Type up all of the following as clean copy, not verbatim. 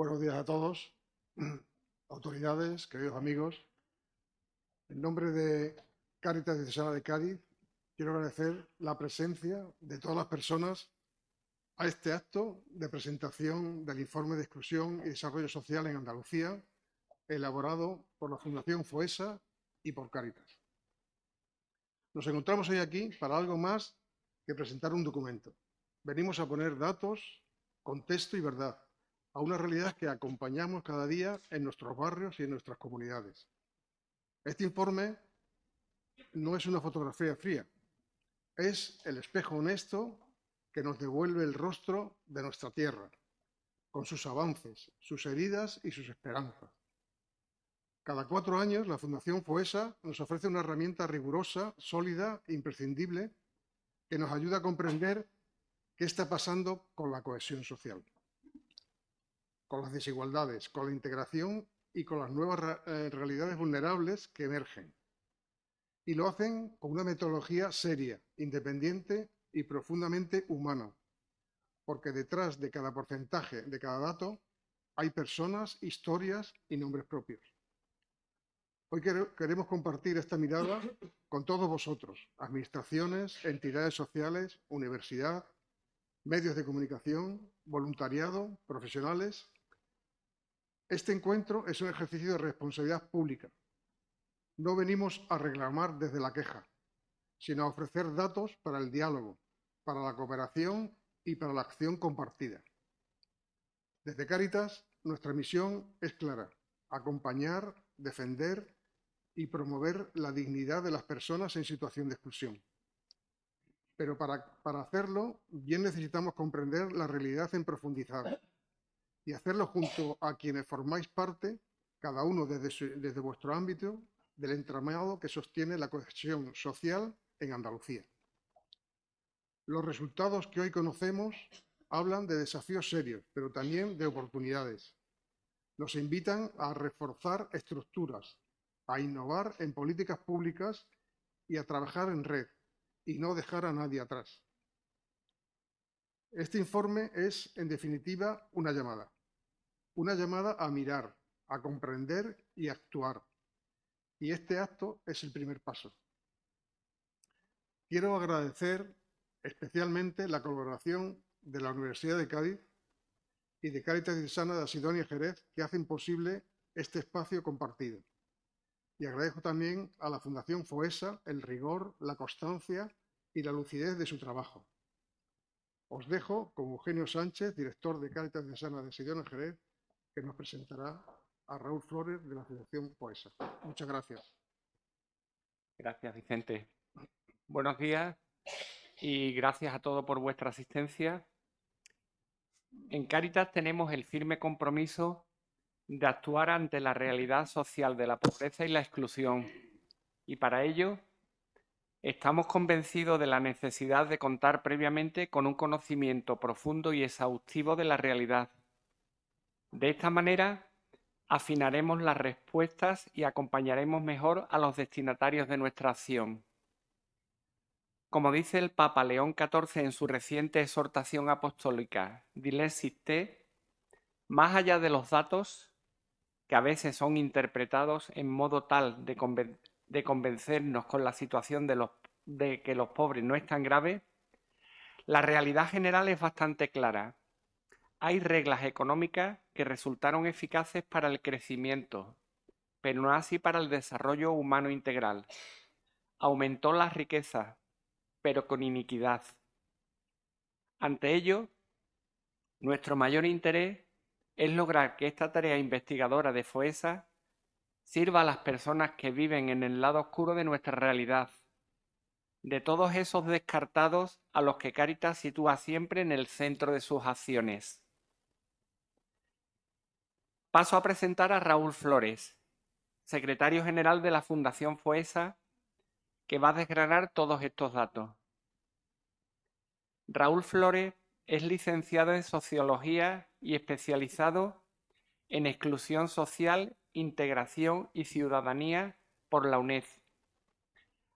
Buenos días a todos, autoridades, queridos amigos. En nombre de Cáritas Diocesana de Cádiz, quiero agradecer la presencia de todas las personas a este acto de presentación del Informe de Exclusión y Desarrollo Social en Andalucía, elaborado por la Fundación FOESA y por Cáritas. Nos encontramos hoy aquí para algo más que presentar un documento. Venimos a poner datos, contexto y verdad a una realidad que acompañamos cada día en nuestros barrios y en nuestras comunidades. Este informe no es una fotografía fría, es el espejo honesto que nos devuelve el rostro de nuestra tierra, con sus avances, sus heridas y sus esperanzas. Cada 4 años, la Fundación FOESA nos ofrece una herramienta rigurosa, sólida e imprescindible que nos ayuda a comprender qué está pasando con la cohesión social, con las desigualdades, con la integración y con las nuevas realidades vulnerables que emergen. Y lo hacen con una metodología seria, independiente y profundamente humana, porque detrás de cada porcentaje, de cada dato, hay personas, historias y nombres propios. Hoy queremos compartir esta mirada con todos vosotros, administraciones, entidades sociales, universidad, medios de comunicación, voluntariado, profesionales. Este encuentro es un ejercicio de responsabilidad pública. No venimos a reclamar desde la queja, sino a ofrecer datos para el diálogo, para la cooperación y para la acción compartida. Desde Cáritas, nuestra misión es clara: acompañar, defender y promover la dignidad de las personas en situación de exclusión. Pero para hacerlo, bien necesitamos comprender la realidad en profundidad y hacerlo junto a quienes formáis parte, cada uno desde vuestro ámbito, del entramado que sostiene la cohesión social en Andalucía. Los resultados que hoy conocemos hablan de desafíos serios, pero también de oportunidades. Nos invitan a reforzar estructuras, a innovar en políticas públicas y a trabajar en red, y no dejar a nadie atrás. Este informe es, en definitiva, una llamada a mirar, a comprender y a actuar. Y este acto es el primer paso. Quiero agradecer especialmente la colaboración de la Universidad de Cádiz y de Cáritas Diocesana de Asidonia Jerez, que hacen posible este espacio compartido. Y agradezco también a la Fundación FOESA el rigor, la constancia y la lucidez de su trabajo. Os dejo con Eugenio Sánchez, director de Cáritas Diocesana de Asidonia Jerez, que nos presentará a Raúl Flores de la Fundación FOESA. Muchas gracias. Gracias, Vicente. Buenos días y gracias a todos por vuestra asistencia. En Cáritas tenemos el firme compromiso de actuar ante la realidad social de la pobreza y la exclusión, y para ello estamos convencidos de la necesidad de contar previamente con un conocimiento profundo y exhaustivo de la realidad. De esta manera, afinaremos las respuestas y acompañaremos mejor a los destinatarios de nuestra acción. Como dice el Papa León XIV en su reciente exhortación apostólica Dilesis Te, más allá de los datos, que a veces son interpretados en modo tal de convencernos con la situación de que los pobres no es tan grave, la realidad general es bastante clara. Hay reglas económicas que resultaron eficaces para el crecimiento, pero no así para el desarrollo humano integral. Aumentó la riqueza, pero con iniquidad. Ante ello, nuestro mayor interés es lograr que esta tarea investigadora de FOESA sirva a las personas que viven en el lado oscuro de nuestra realidad, de todos esos descartados a los que Cáritas sitúa siempre en el centro de sus acciones. Paso a presentar a Raúl Flores, secretario general de la Fundación FOESA, que va a desgranar todos estos datos. Raúl Flores es licenciado en Sociología y especializado en Exclusión Social, Integración y Ciudadanía por la UNED.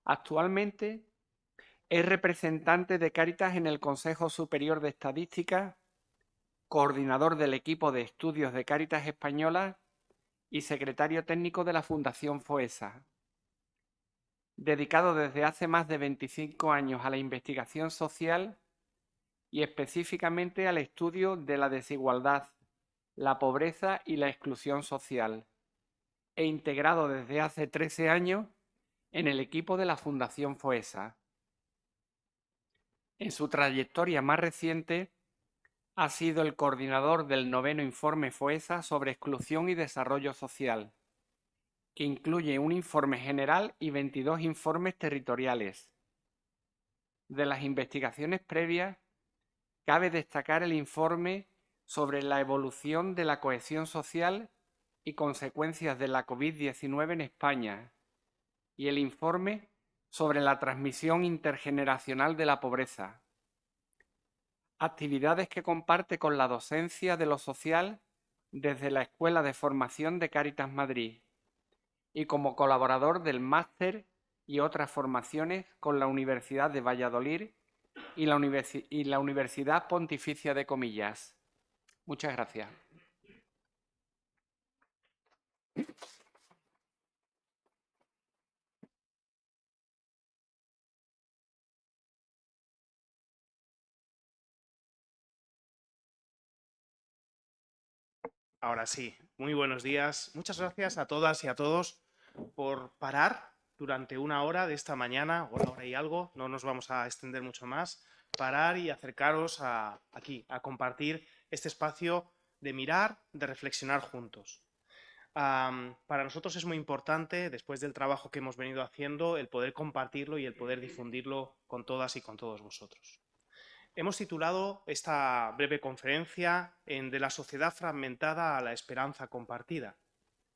Actualmente es representante de Cáritas en el Consejo Superior de Estadística coordinador del equipo de estudios de Cáritas Española y secretario técnico de la Fundación FOESA. Dedicado desde hace más de 25 años a la investigación social y específicamente al estudio de la desigualdad, la pobreza y la exclusión social, e integrado desde hace 13 años en el equipo de la Fundación FOESA. En su trayectoria más reciente, ha sido el coordinador del 9º Informe FOESA sobre exclusión y desarrollo social, que incluye un informe general y 22 informes territoriales. De las investigaciones previas, cabe destacar el informe sobre la evolución de la cohesión social y consecuencias de la COVID-19 en España y el informe sobre la transmisión intergeneracional de la pobreza. Actividades que comparte con la docencia de lo social desde la Escuela de Formación de Cáritas Madrid y como colaborador del máster y otras formaciones con la Universidad de Valladolid y la Universidad Pontificia de Comillas. Muchas gracias. Ahora sí, muy buenos días. Muchas gracias a todas y a todos por parar durante una hora de esta mañana, o una hora y algo, no nos vamos a extender mucho más, parar y acercaros aquí, a compartir este espacio de mirar, de reflexionar juntos. Para nosotros es muy importante, después del trabajo que hemos venido haciendo, el poder compartirlo y el poder difundirlo con todas y con todos vosotros. Hemos titulado esta breve conferencia en De la sociedad fragmentada a la esperanza compartida.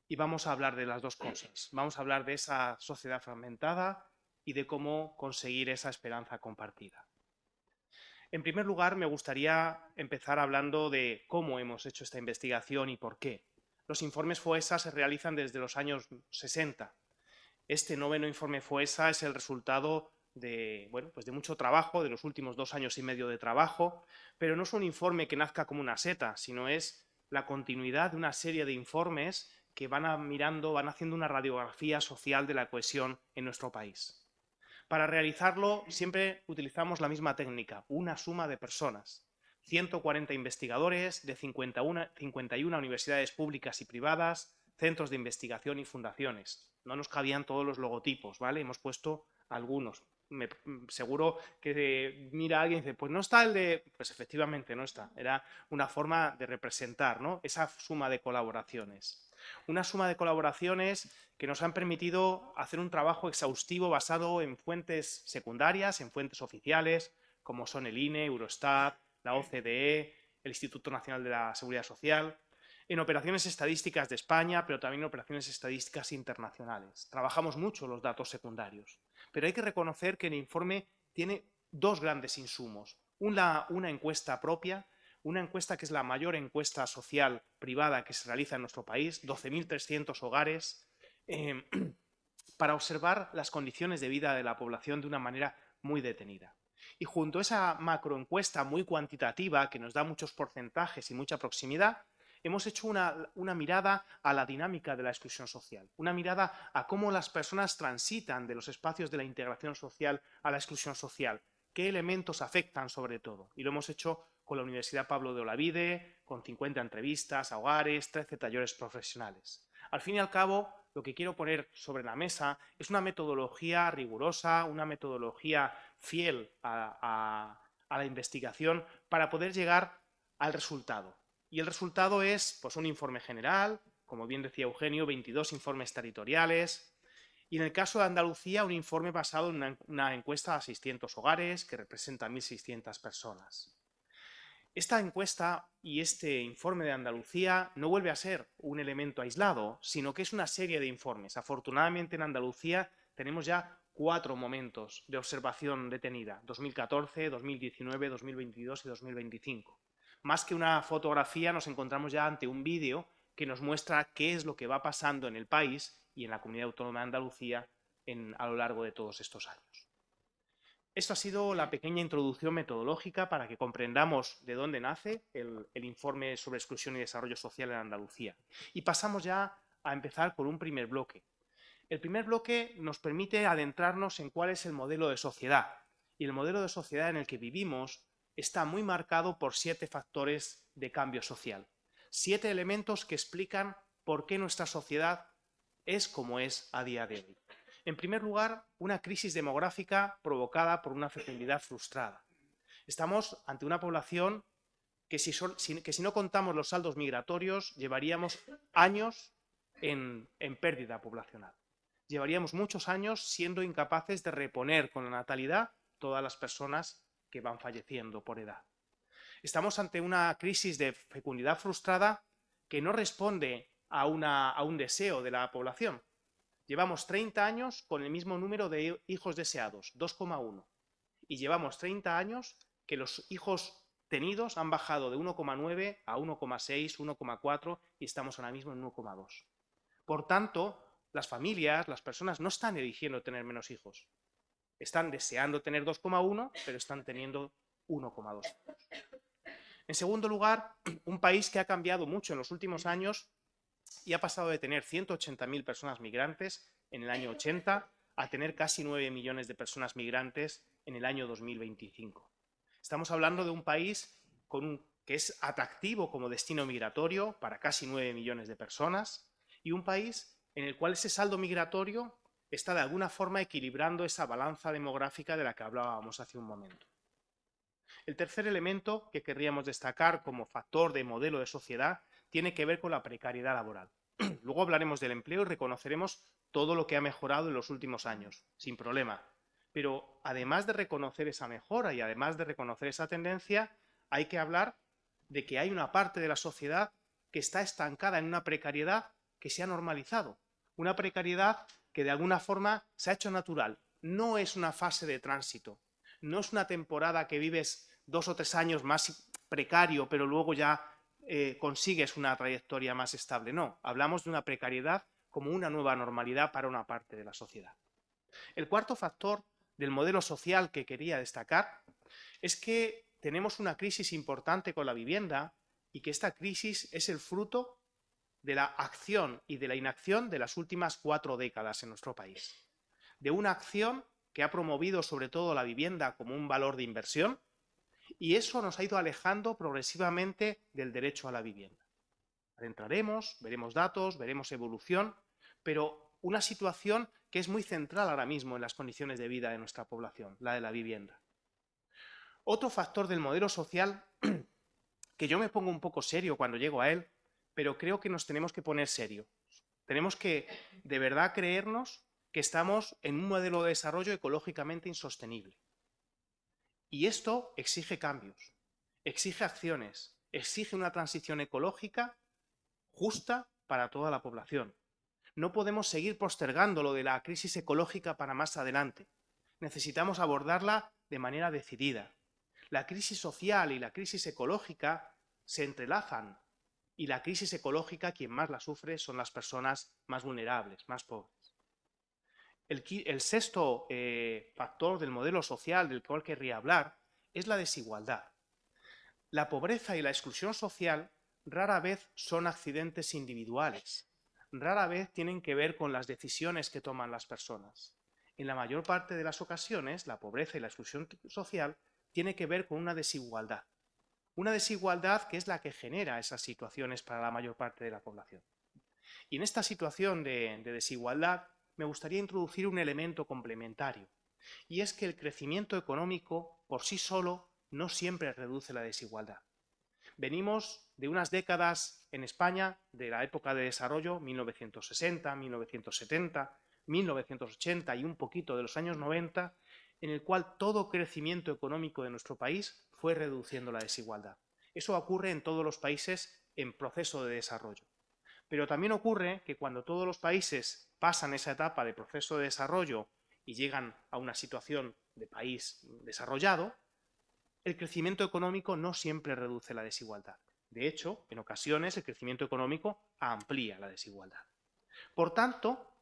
Y vamos a hablar de las dos cosas. Vamos a hablar de esa sociedad fragmentada y de cómo conseguir esa esperanza compartida. En primer lugar, me gustaría empezar hablando de cómo hemos hecho esta investigación y por qué. Los informes FOESA se realizan desde los años 60. Este 9º informe FOESA es el resultado de mucho trabajo, de los últimos 2 años y medio de trabajo, pero no es un informe que nazca como una seta, sino es la continuidad de una serie de informes que van haciendo una radiografía social de la cohesión en nuestro país. Para realizarlo siempre utilizamos la misma técnica, una suma de personas. 140 investigadores de 51 universidades públicas y privadas, centros de investigación y fundaciones. No nos cabían todos los logotipos, ¿vale? Hemos puesto algunos. Seguro que mira a alguien y dice, pues no está el de... Pues efectivamente no está. Era una forma de representar, ¿no?, esa suma de colaboraciones. Una suma de colaboraciones que nos han permitido hacer un trabajo exhaustivo basado en fuentes secundarias, en fuentes oficiales, como son el INE, Eurostat, la OCDE, el Instituto Nacional de la Seguridad Social, en operaciones estadísticas de España, pero también en operaciones estadísticas internacionales. Trabajamos mucho los datos secundarios, pero hay que reconocer que el informe tiene dos grandes insumos. Una encuesta propia, una encuesta que es la mayor encuesta social privada que se realiza en nuestro país, 12.300 hogares, para observar las condiciones de vida de la población de una manera muy detenida. Y junto a esa macroencuesta muy cuantitativa, que nos da muchos porcentajes y mucha proximidad, hemos hecho una mirada a la dinámica de la exclusión social, una mirada a cómo las personas transitan de los espacios de la integración social a la exclusión social, qué elementos afectan sobre todo. Y lo hemos hecho con la Universidad Pablo de Olavide, con 50 entrevistas a hogares, 13 talleres profesionales. Al fin y al cabo, lo que quiero poner sobre la mesa es una metodología rigurosa, una metodología fiel a la investigación para poder llegar al resultado. Y el resultado es pues, un informe general, como bien decía Eugenio, 22 informes territoriales, y en el caso de Andalucía, un informe basado en una encuesta a 600 hogares que representa a 1.600 personas. Esta encuesta y este informe de Andalucía no vuelve a ser un elemento aislado, sino que es una serie de informes. Afortunadamente en Andalucía tenemos ya 4 momentos de observación detenida, 2014, 2019, 2022 y 2025. Más que una fotografía, nos encontramos ya ante un vídeo que nos muestra qué es lo que va pasando en el país y en la Comunidad Autónoma de Andalucía a lo largo de todos estos años. Esto ha sido la pequeña introducción metodológica para que comprendamos de dónde nace el informe sobre exclusión y desarrollo social en Andalucía. Y pasamos ya a empezar con un primer bloque. El primer bloque nos permite adentrarnos en cuál es el modelo de sociedad. Y el modelo de sociedad en el que vivimos está muy marcado por 7 factores de cambio social. 7 elementos que explican por qué nuestra sociedad es como es a día de hoy. En primer lugar, una crisis demográfica provocada por una fecundidad frustrada. Estamos ante una población que si no contamos los saldos migratorios, llevaríamos años en pérdida poblacional. Llevaríamos muchos años siendo incapaces de reponer con la natalidad todas las personas que van falleciendo por edad. Estamos ante una crisis de fecundidad frustrada que no responde a un deseo de la población. Llevamos 30 años con el mismo número de hijos deseados, 2,1. Y llevamos 30 años que los hijos tenidos han bajado de 1,9 a 1,6, 1,4 y estamos ahora mismo en 1,2. Por tanto, las familias, las personas no están eligiendo tener menos hijos. Están deseando tener 2,1, pero están teniendo 1,2. En segundo lugar, un país que ha cambiado mucho en los últimos años y ha pasado de tener 180.000 personas migrantes en el año 80 a tener casi 9 millones de personas migrantes en el año 2025. Estamos hablando de un país que es atractivo como destino migratorio para casi 9 millones de personas y un país en el cual ese saldo migratorio está de alguna forma equilibrando esa balanza demográfica de la que hablábamos hace un momento. El tercer elemento que querríamos destacar como factor de modelo de sociedad tiene que ver con la precariedad laboral. Luego hablaremos del empleo y reconoceremos todo lo que ha mejorado en los últimos años, sin problema. Pero además de reconocer esa mejora y además de reconocer esa tendencia, hay que hablar de que hay una parte de la sociedad que está estancada en una precariedad que se ha normalizado. Una precariedad que de alguna forma se ha hecho natural. No es una fase de tránsito. No es una temporada que vives 2 o 3 años más precario, pero luego ya consigues una trayectoria más estable. No, hablamos de una precariedad como una nueva normalidad para una parte de la sociedad. El cuarto factor del modelo social que quería destacar es que tenemos una crisis importante con la vivienda y que esta crisis es el fruto de la acción y de la inacción de las últimas 4 décadas en nuestro país. De una acción que ha promovido sobre todo la vivienda como un valor de inversión y eso nos ha ido alejando progresivamente del derecho a la vivienda. Adentraremos, veremos datos, veremos evolución, pero una situación que es muy central ahora mismo en las condiciones de vida de nuestra población, la de la vivienda. Otro factor del modelo social, que yo me pongo un poco serio cuando llego a él, pero creo que nos tenemos que poner serios. Tenemos que de verdad creernos que estamos en un modelo de desarrollo ecológicamente insostenible. Y esto exige cambios, exige acciones, exige una transición ecológica justa para toda la población. No podemos seguir postergando lo de la crisis ecológica para más adelante. Necesitamos abordarla de manera decidida. La crisis social y la crisis ecológica se entrelazan y la crisis ecológica quien más la sufre son las personas más vulnerables, más pobres. El sexto factor del modelo social del cual querría hablar es la desigualdad. La pobreza y la exclusión social rara vez son accidentes individuales, rara vez tienen que ver con las decisiones que toman las personas. En la mayor parte de las ocasiones, la pobreza y la exclusión social tiene que ver con una desigualdad que es la que genera esas situaciones para la mayor parte de la población. Y en esta situación de desigualdad me gustaría introducir un elemento complementario, y es que el crecimiento económico por sí solo no siempre reduce la desigualdad. Venimos de unas décadas en España, de la época de desarrollo, 1960, 1970, 1980 y un poquito de los años 90, en el cual todo crecimiento económico de nuestro país fue reduciendo la desigualdad. Eso ocurre en todos los países en proceso de desarrollo. Pero también ocurre que cuando todos los países pasan esa etapa de proceso de desarrollo y llegan a una situación de país desarrollado, el crecimiento económico no siempre reduce la desigualdad. De hecho, en ocasiones el crecimiento económico amplía la desigualdad. Por tanto,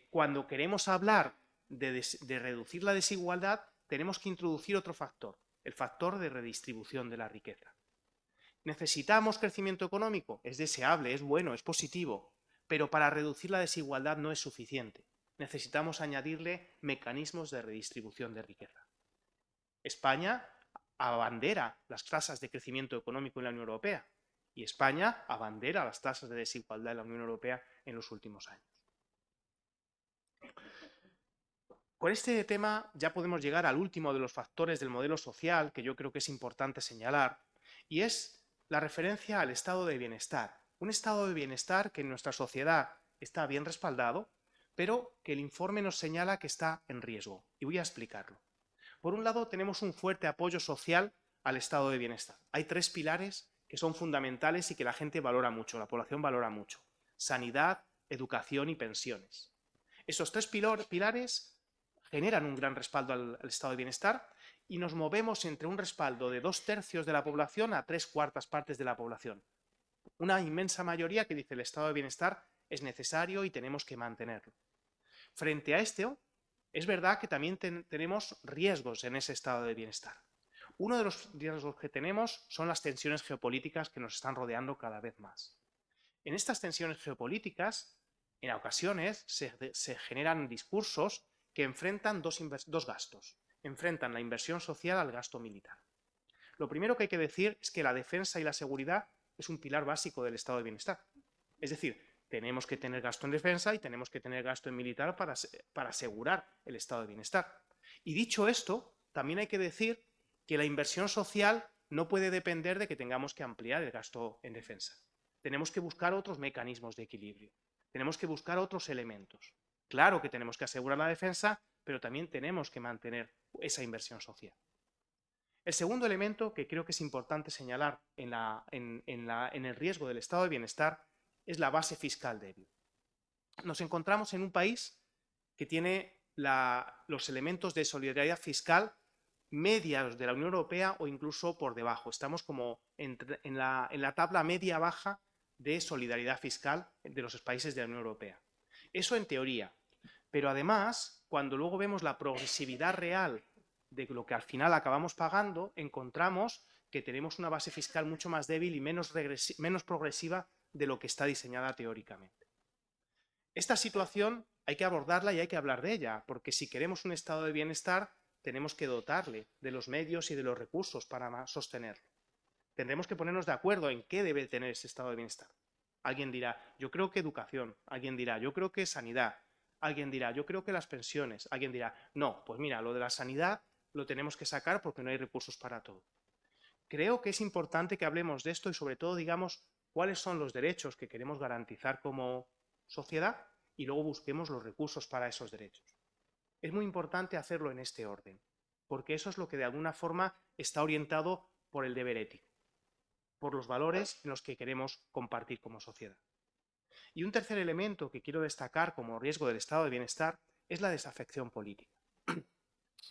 cuando queremos hablar de reducir la desigualdad, tenemos que introducir otro factor, el factor de redistribución de la riqueza. ¿Necesitamos crecimiento económico? Es deseable, es bueno, es positivo, pero para reducir la desigualdad no es suficiente. Necesitamos añadirle mecanismos de redistribución de riqueza. España abandera las tasas de crecimiento económico en la Unión Europea y España abandera las tasas de desigualdad en la Unión Europea en los últimos años. Con este tema ya podemos llegar al último de los factores del modelo social que yo creo que es importante señalar, y es la referencia al estado de bienestar. Un estado de bienestar que en nuestra sociedad está bien respaldado, pero que el informe nos señala que está en riesgo. Y voy a explicarlo. Por un lado, tenemos un fuerte apoyo social al estado de bienestar. Hay 3 pilares que son fundamentales y que la gente valora mucho, la población valora mucho: sanidad, educación y pensiones. Esos 3 pilares generan un gran respaldo al estado de bienestar y nos movemos entre un respaldo de 2/3 de la población a 3/4 partes de la población. Una inmensa mayoría que dice el estado de bienestar es necesario y tenemos que mantenerlo. Frente a esto, es verdad que también tenemos riesgos en ese estado de bienestar. Uno de los riesgos que tenemos son las tensiones geopolíticas que nos están rodeando cada vez más. En estas tensiones geopolíticas, en ocasiones se generan discursos que enfrentan dos gastos. Enfrentan la inversión social al gasto militar. Lo primero que hay que decir es que la defensa y la seguridad es un pilar básico del estado de bienestar. Es decir, tenemos que tener gasto en defensa y tenemos que tener gasto en militar para asegurar el estado de bienestar. Y dicho esto, también hay que decir que la inversión social no puede depender de que tengamos que ampliar el gasto en defensa. Tenemos que buscar otros mecanismos de equilibrio. Tenemos que buscar otros elementos. Claro que tenemos que asegurar la defensa, pero también tenemos que mantener esa inversión social. El segundo elemento que creo que es importante señalar en el riesgo del estado de bienestar es la base fiscal débil. Nos encontramos en un país que tiene los elementos de solidaridad fiscal medios de la Unión Europea o incluso por debajo. Estamos como en la tabla media-baja de solidaridad fiscal de los países de la Unión Europea. Eso en teoría. Pero además, cuando luego vemos la progresividad real de lo que al final acabamos pagando, encontramos que tenemos una base fiscal mucho más débil y menos progresiva de lo que está diseñada teóricamente. Esta situación hay que abordarla y hay que hablar de ella, porque si queremos un estado de bienestar, tenemos que dotarle de los medios y de los recursos para sostenerlo. Tendremos que ponernos de acuerdo en qué debe tener ese estado de bienestar. Alguien dirá, yo creo que educación. Alguien dirá, yo creo que sanidad. Alguien dirá, yo creo que las pensiones. Alguien dirá, no, pues mira, lo de la sanidad lo tenemos que sacar porque no hay recursos para todo. Creo que es importante que hablemos de esto y sobre todo digamos cuáles son los derechos que queremos garantizar como sociedad y luego busquemos los recursos para esos derechos. Es muy importante hacerlo en este orden, porque eso es lo que de alguna forma está orientado por el deber ético, por los valores en los que queremos compartir como sociedad. Y un tercer elemento que quiero destacar como riesgo del estado de bienestar es la desafección política.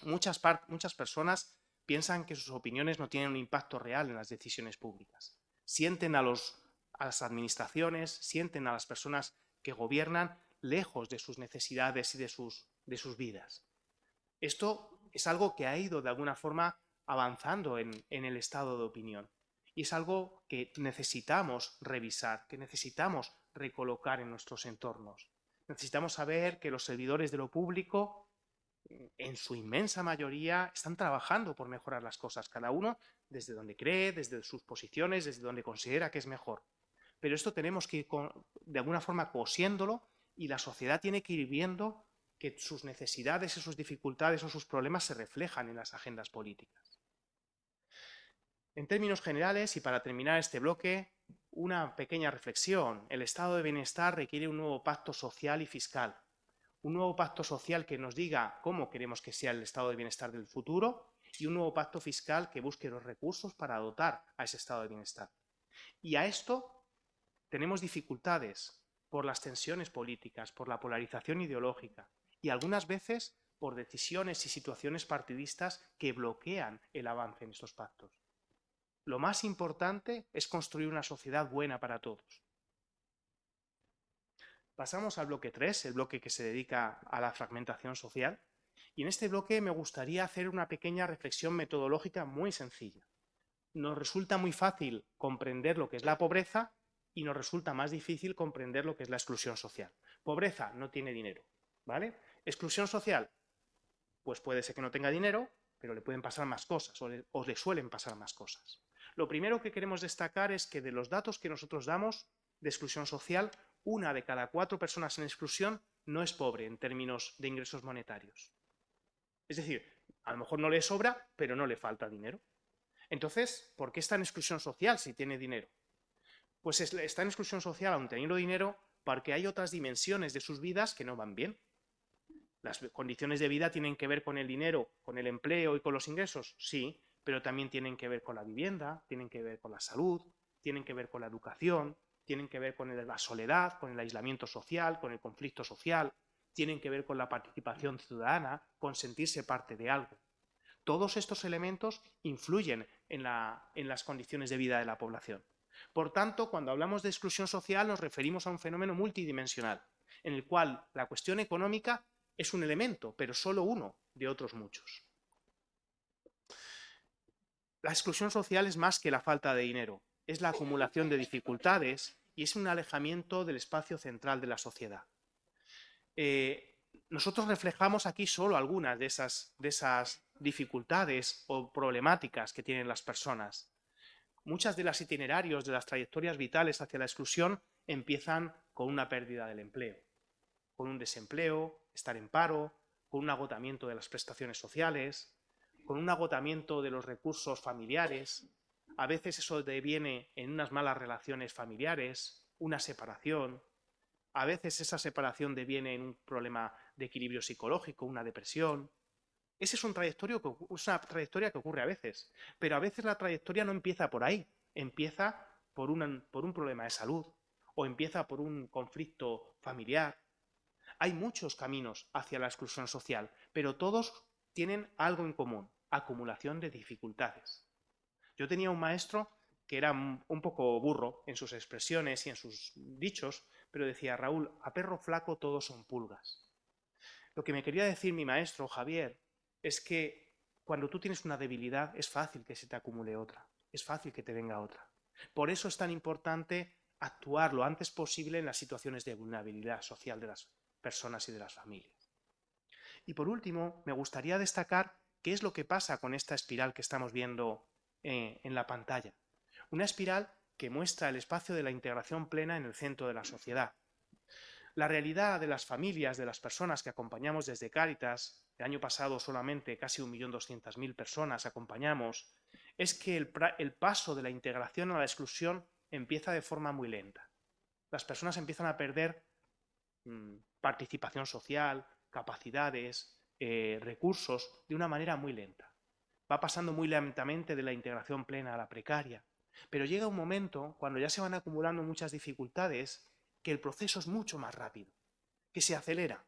Muchas personas piensan que sus opiniones no tienen un impacto real en las decisiones públicas. Sienten a las administraciones, sienten a las personas que gobiernan lejos de sus necesidades y de sus vidas. Esto es algo que ha ido de alguna forma avanzando en el estado de opinión y es algo que necesitamos revisar, que necesitamos recolocar en nuestros entornos. Necesitamos saber que los servidores de lo público, en su inmensa mayoría, están trabajando por mejorar las cosas, cada uno desde donde cree, desde sus posiciones, desde donde considera que es mejor. Pero esto tenemos que ir de alguna forma cosiéndolo y la sociedad tiene que ir viendo que sus necesidades y sus dificultades o sus problemas se reflejan en las agendas políticas. En términos generales, y para terminar este bloque, una pequeña reflexión. El estado de bienestar requiere un nuevo pacto social y fiscal. Un nuevo pacto social que nos diga cómo queremos que sea el estado de bienestar del futuro y un nuevo pacto fiscal que busque los recursos para dotar a ese estado de bienestar. Y a esto tenemos dificultades por las tensiones políticas, por la polarización ideológica y algunas veces por decisiones y situaciones partidistas que bloquean el avance en estos pactos. Lo más importante es construir una sociedad buena para todos. Pasamos al bloque 3, el bloque que se dedica a la fragmentación social, Y en este bloque me gustaría hacer una pequeña reflexión metodológica muy sencilla. Nos resulta muy fácil comprender lo que es la pobreza y nos resulta más difícil comprender lo que es la exclusión social. Pobreza, no tiene dinero, ¿vale? Exclusión social, pues puede ser que no tenga dinero, pero le pueden pasar más cosas o le suelen pasar más cosas. Lo primero que queremos destacar es que de los datos que nosotros damos de exclusión social, 1 de cada 4 personas en exclusión no es pobre en términos de ingresos monetarios. Es decir, a lo mejor no le sobra, pero no le falta dinero. Entonces, ¿por qué está en exclusión social si tiene dinero? Pues está en exclusión social aun teniendo dinero porque hay otras dimensiones de sus vidas que no van bien. ¿Las condiciones de vida tienen que ver con el dinero, con el empleo y con los ingresos? Sí, pero también tienen que ver con la vivienda, tienen que ver con la salud, tienen que ver con la educación, tienen que ver con la soledad, con el aislamiento social, con el conflicto social, tienen que ver con la participación ciudadana, con sentirse parte de algo. Todos estos elementos influyen en las condiciones de vida de la población. Por tanto, cuando hablamos de exclusión social nos referimos a un fenómeno multidimensional, en el cual la cuestión económica es un elemento, pero solo uno de otros muchos. La exclusión social es más que la falta de dinero, es la acumulación de dificultades y es un alejamiento del espacio central de la sociedad. Nosotros reflejamos aquí solo algunas de esas dificultades o problemáticas que tienen las personas. Muchas de las itinerarios, de las trayectorias vitales hacia la exclusión empiezan con una pérdida del empleo, con un desempleo, estar en paro, con un agotamiento de las prestaciones sociales, con un agotamiento de los recursos familiares. A veces eso deviene en unas malas relaciones familiares, una separación. A veces esa separación deviene en un problema de equilibrio psicológico, una depresión. Esa es una trayectoria que ocurre a veces, pero a veces la trayectoria no empieza por ahí, empieza por un problema de salud o empieza por un conflicto familiar. Hay muchos caminos hacia la exclusión social, pero todos tienen algo en común: acumulación de dificultades. Yo tenía un maestro que era un poco burro en sus expresiones y en sus dichos, pero decía: Raúl, a perro flaco todos son pulgas. Lo que me quería decir mi maestro, Javier, es que cuando tú tienes una debilidad es fácil que se te acumule otra, es fácil que te venga otra. Por eso es tan importante actuar lo antes posible en las situaciones de vulnerabilidad social de las personas y de las familias. Y por último, me gustaría destacar qué es lo que pasa con esta espiral que estamos viendo en la pantalla. Una espiral que muestra el espacio de la integración plena en el centro de la sociedad. La realidad de las familias, de las personas que acompañamos desde Cáritas, el año pasado solamente casi 1.200.000 personas acompañamos, es que el paso de la integración a la exclusión empieza de forma muy lenta. Las personas empiezan a perder participación social, capacidades, recursos, de una manera muy lenta. Va pasando muy lentamente de la integración plena a la precaria. Pero llega un momento, cuando ya se van acumulando muchas dificultades, que el proceso es mucho más rápido, que se acelera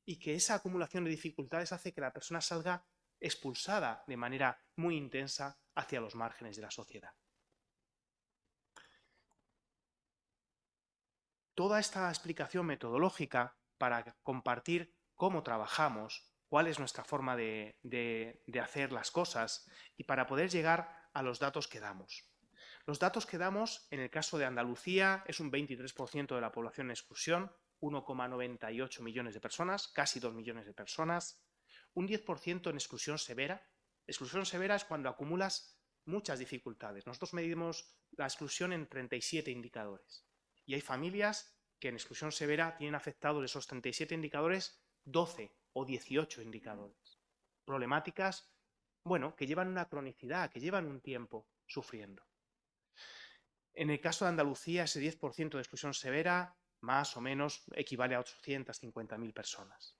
y que esa acumulación de dificultades hace que la persona salga expulsada de manera muy intensa hacia los márgenes de la sociedad. Toda esta explicación metodológica para compartir cómo trabajamos, cuál es nuestra forma de hacer las cosas y para poder llegar a los datos que damos. Los datos que damos, en el caso de Andalucía, es un 23% de la población en exclusión, 1,98 millones de personas, casi 2 millones de personas, un 10% en exclusión severa. Exclusión severa es cuando acumulas muchas dificultades. Nosotros medimos la exclusión en 37 indicadores. Y hay familias que en exclusión severa tienen afectados de esos 37 indicadores 12 o 18 indicadores. Problemáticas, bueno, que llevan una cronicidad, que llevan un tiempo sufriendo. En el caso de Andalucía, ese 10% de exclusión severa más o menos equivale a 850.000 personas.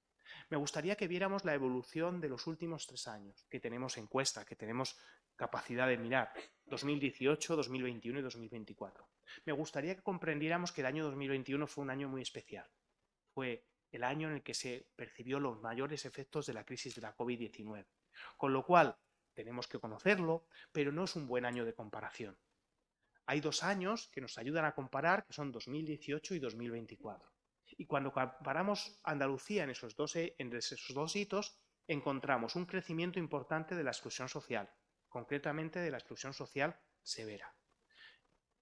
Me gustaría que viéramos la evolución de los últimos 3 años, que tenemos encuesta, que tenemos capacidad de mirar, 2018, 2021 y 2024. Me gustaría que comprendiéramos que el año 2021 fue un año muy especial. Fue el año en el que se percibió los mayores efectos de la crisis de la COVID-19. Con lo cual, tenemos que conocerlo, pero no es un buen año de comparación. Hay 2 años que nos ayudan a comparar, que son 2018 y 2024. Y cuando comparamos Andalucía en esos dos hitos, encontramos un crecimiento importante de la exclusión social, concretamente de la exclusión social severa.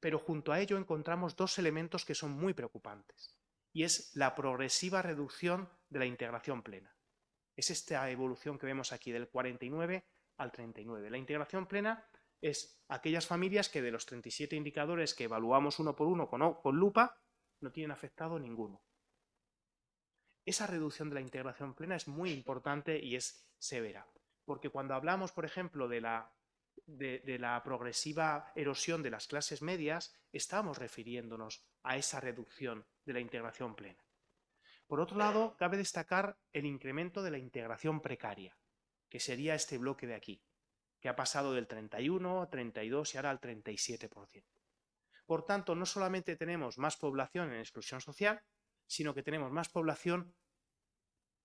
Pero junto a ello encontramos dos elementos que son muy preocupantes, y es la progresiva reducción de la integración plena. Es esta evolución que vemos aquí del 49 al 39. La integración plena es aquellas familias que de los 37 indicadores que evaluamos uno por uno con lupa, no tienen afectado ninguno. Esa reducción de la integración plena es muy importante y es severa, porque cuando hablamos, por ejemplo, de la progresiva erosión de las clases medias, estamos refiriéndonos a esa reducción de la integración plena. Por otro lado, cabe destacar el incremento de la integración precaria, que sería este bloque de aquí, que ha pasado del 31, 32 y ahora al 37%. Por tanto, no solamente tenemos más población en exclusión social, sino que tenemos más población,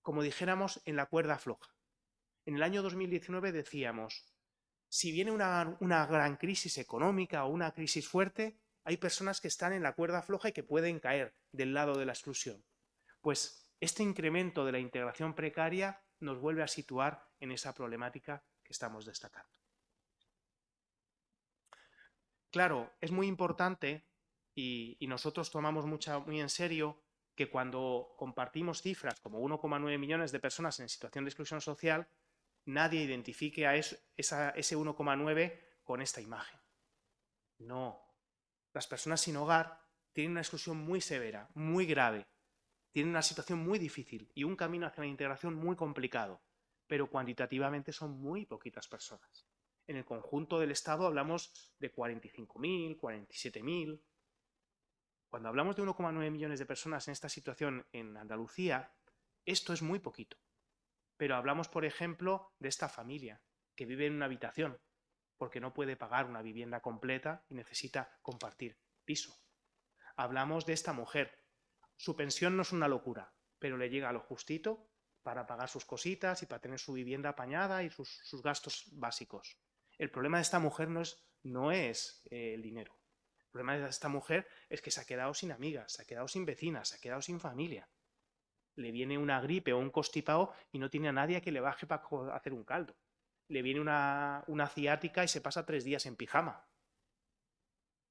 como dijéramos, en la cuerda floja. En el año 2019 decíamos, si viene una gran crisis económica o una crisis fuerte, hay personas que están en la cuerda floja y que pueden caer del lado de la exclusión. Pues este incremento de la integración precaria nos vuelve a situar en esa problemática que estamos destacando. Claro, es muy importante y nosotros tomamos muy en serio que cuando compartimos cifras como 1,9 millones de personas en situación de exclusión social, nadie identifique a ese 1,9 con esta imagen. No. Las personas sin hogar tienen una exclusión muy severa, muy grave. Tienen una situación muy difícil y un camino hacia la integración muy complicado, pero cuantitativamente son muy poquitas personas. En el conjunto del Estado hablamos de 45.000, 47.000. Cuando hablamos de 1,9 millones de personas en esta situación en Andalucía, esto es muy poquito. Pero hablamos, por ejemplo, de esta familia que vive en una habitación porque no puede pagar una vivienda completa y necesita compartir piso. Hablamos de esta mujer. Su pensión no es una locura, pero le llega a lo justito para pagar sus cositas y para tener su vivienda apañada y sus gastos básicos. El problema de esta mujer no es el dinero. El problema de esta mujer es que se ha quedado sin amigas, se ha quedado sin vecinas, se ha quedado sin familia. Le viene una gripe o un constipado y no tiene a nadie que le baje para hacer un caldo. Le viene una ciática y se pasa 3 días en pijama.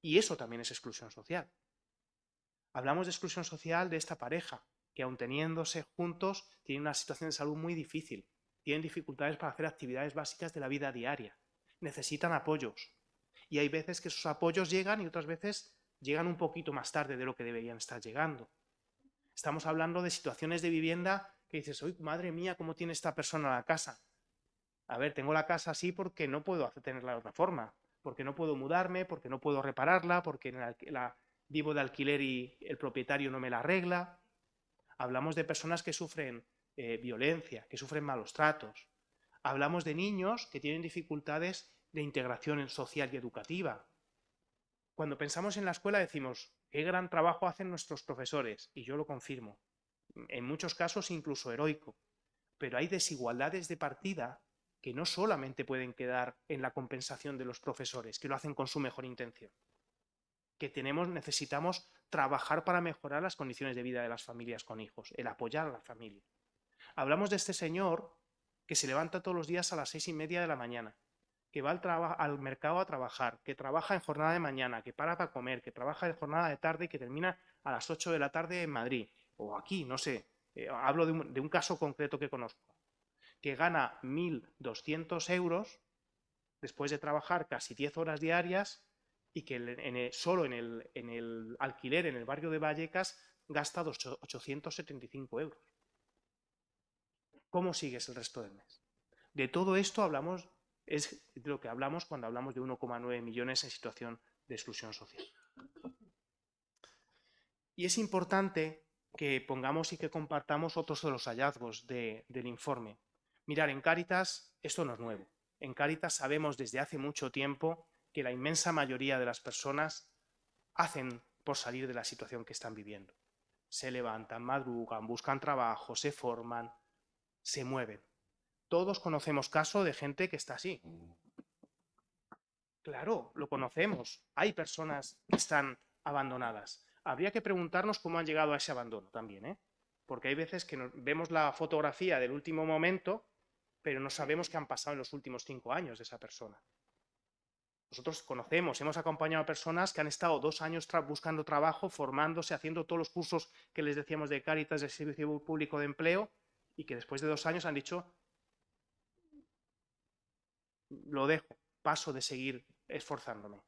Y eso también es exclusión social. Hablamos de exclusión social de esta pareja, que aun teniéndose juntos, tienen una situación de salud muy difícil, tienen dificultades para hacer actividades básicas de la vida diaria, necesitan apoyos. Y hay veces que esos apoyos llegan y otras veces llegan un poquito más tarde de lo que deberían estar llegando. Estamos hablando de situaciones de vivienda que dices, ¡ay, madre mía, cómo tiene esta persona la casa! A ver, tengo la casa así porque no puedo tenerla de otra forma, porque no puedo mudarme, porque no puedo repararla, porque vivo de alquiler y el propietario no me la arregla. Hablamos de personas que sufren violencia, que sufren malos tratos. Hablamos de niños que tienen dificultades de integración social y educativa. Cuando pensamos en la escuela decimos, qué gran trabajo hacen nuestros profesores, y yo lo confirmo. En muchos casos incluso heroico. Pero hay desigualdades de partida que no solamente pueden quedar en la compensación de los profesores, que lo hacen con su mejor intención. Que necesitamos trabajar para mejorar las condiciones de vida de las familias con hijos, el apoyar a la familia. Hablamos de este señor que se levanta todos los días a las 6:30 de la mañana, que va al mercado a trabajar, que trabaja en jornada de mañana, que para comer, que trabaja en jornada de tarde y que termina a las 8 de la tarde en Madrid, o aquí, no sé. Hablo de un caso concreto que conozco, que gana 1.200 euros después de trabajar casi 10 horas diarias y que solo en el alquiler en el barrio de Vallecas gasta 875 euros. ¿Cómo sigues el resto del mes? De todo esto es de lo que hablamos cuando hablamos de 1,9 millones en situación de exclusión social. Y es importante que pongamos y que compartamos otros de los hallazgos del informe. Mirar, en Cáritas esto no es nuevo. En Cáritas sabemos desde hace mucho tiempo que la inmensa mayoría de las personas hacen por salir de la situación que están viviendo. Se levantan, madrugan, buscan trabajo, se forman, se mueven. Todos conocemos casos de gente que está así. Claro, lo conocemos. Hay personas que están abandonadas. Habría que preguntarnos cómo han llegado a ese abandono también, ¿eh? Porque hay veces que vemos la fotografía del último momento pero no sabemos qué han pasado en los últimos 5 años de esa persona. Nosotros conocemos, hemos acompañado a personas que han estado 2 años buscando trabajo, formándose, haciendo todos los cursos que les decíamos de Cáritas, del Servicio Público de Empleo, y que después de 2 años han dicho, lo dejo, paso de seguir esforzándome.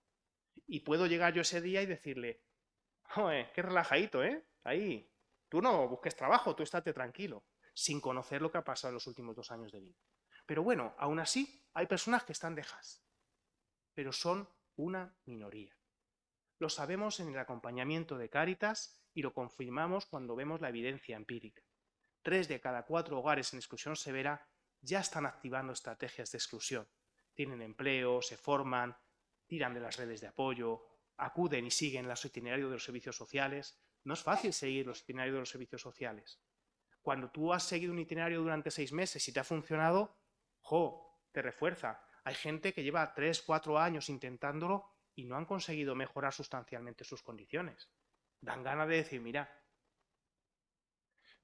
Y puedo llegar yo ese día y decirle, joder, qué relajadito, ¿eh? Ahí, tú no busques trabajo, tú estate tranquilo, sin conocer lo que ha pasado en los últimos 2 años de vida. Pero bueno, aún así, hay personas que están dejas, pero son una minoría. Lo sabemos en el acompañamiento de Cáritas y lo confirmamos cuando vemos la evidencia empírica. 3 de cada 4 hogares en exclusión severa ya están activando estrategias de exclusión. Tienen empleo, se forman, tiran de las redes de apoyo, acuden y siguen los itinerarios de los servicios sociales. No es fácil seguir los itinerarios de los servicios sociales. Cuando tú has seguido un itinerario durante 6 meses y te ha funcionado, te refuerza. Hay gente que lleva 3, 4 años intentándolo y no han conseguido mejorar sustancialmente sus condiciones. Dan ganas de decir, mira.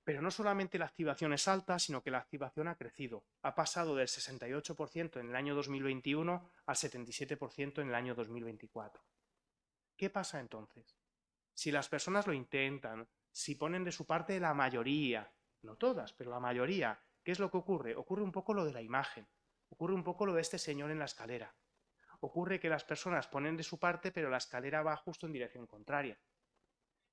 Pero no solamente la activación es alta, sino que la activación ha crecido. Ha pasado del 68% en el año 2021 al 77% en el año 2024. ¿Qué pasa entonces? Si las personas lo intentan, si ponen de su parte la mayoría, no todas, pero la mayoría, ¿qué es lo que ocurre? Ocurre un poco lo de la imagen, ocurre un poco lo de este señor en la escalera. Ocurre que las personas ponen de su parte, pero la escalera va justo en dirección contraria.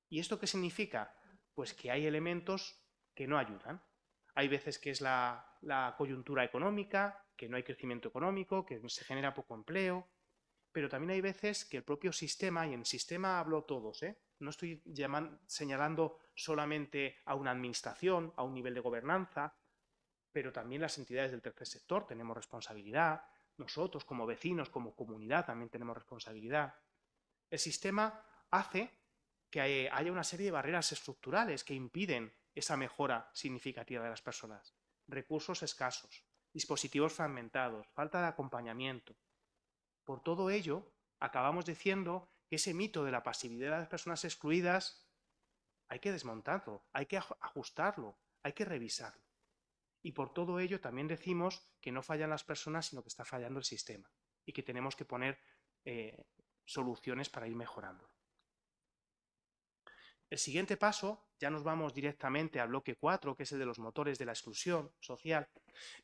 ¿Y esto qué significa? Pues que hay elementos que no ayudan. Hay veces que es la coyuntura económica, que no hay crecimiento económico, que se genera poco empleo, pero también hay veces que el propio sistema, y en sistema hablo todos, no estoy señalando solamente a una administración, a un nivel de gobernanza, pero también las entidades del tercer sector tenemos responsabilidad, nosotros como vecinos, como comunidad también tenemos responsabilidad. El sistema hace que haya una serie de barreras estructurales que impiden esa mejora significativa de las personas. Recursos escasos, dispositivos fragmentados, falta de acompañamiento. Por todo ello, acabamos diciendo que ese mito de la pasividad de las personas excluidas hay que desmontarlo, hay que ajustarlo, hay que revisarlo. Y por todo ello también decimos que no fallan las personas, sino que está fallando el sistema y que tenemos que poner soluciones para ir mejorando. El siguiente paso, ya nos vamos directamente al bloque 4, que es el de los motores de la exclusión social.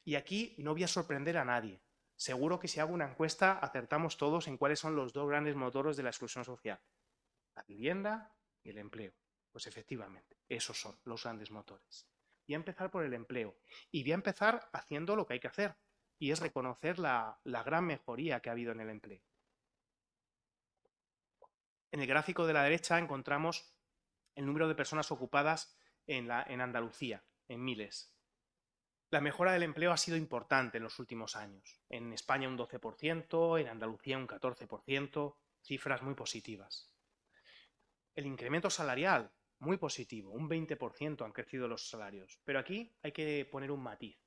Y aquí no voy a sorprender a nadie. Seguro que si hago una encuesta acertamos todos en cuáles son los 2 grandes motores de la exclusión social. La vivienda y el empleo. Pues efectivamente, esos son los grandes motores. Voy a empezar por el empleo. Y voy a empezar haciendo lo que hay que hacer. Y es reconocer la gran mejoría que ha habido en el empleo. En el gráfico de la derecha encontramos el número de personas ocupadas en Andalucía, en miles. La mejora del empleo ha sido importante en los últimos años. En España un 12%, en Andalucía un 14%, cifras muy positivas. El incremento salarial, muy positivo, un 20% han crecido los salarios. Pero aquí hay que poner un matiz.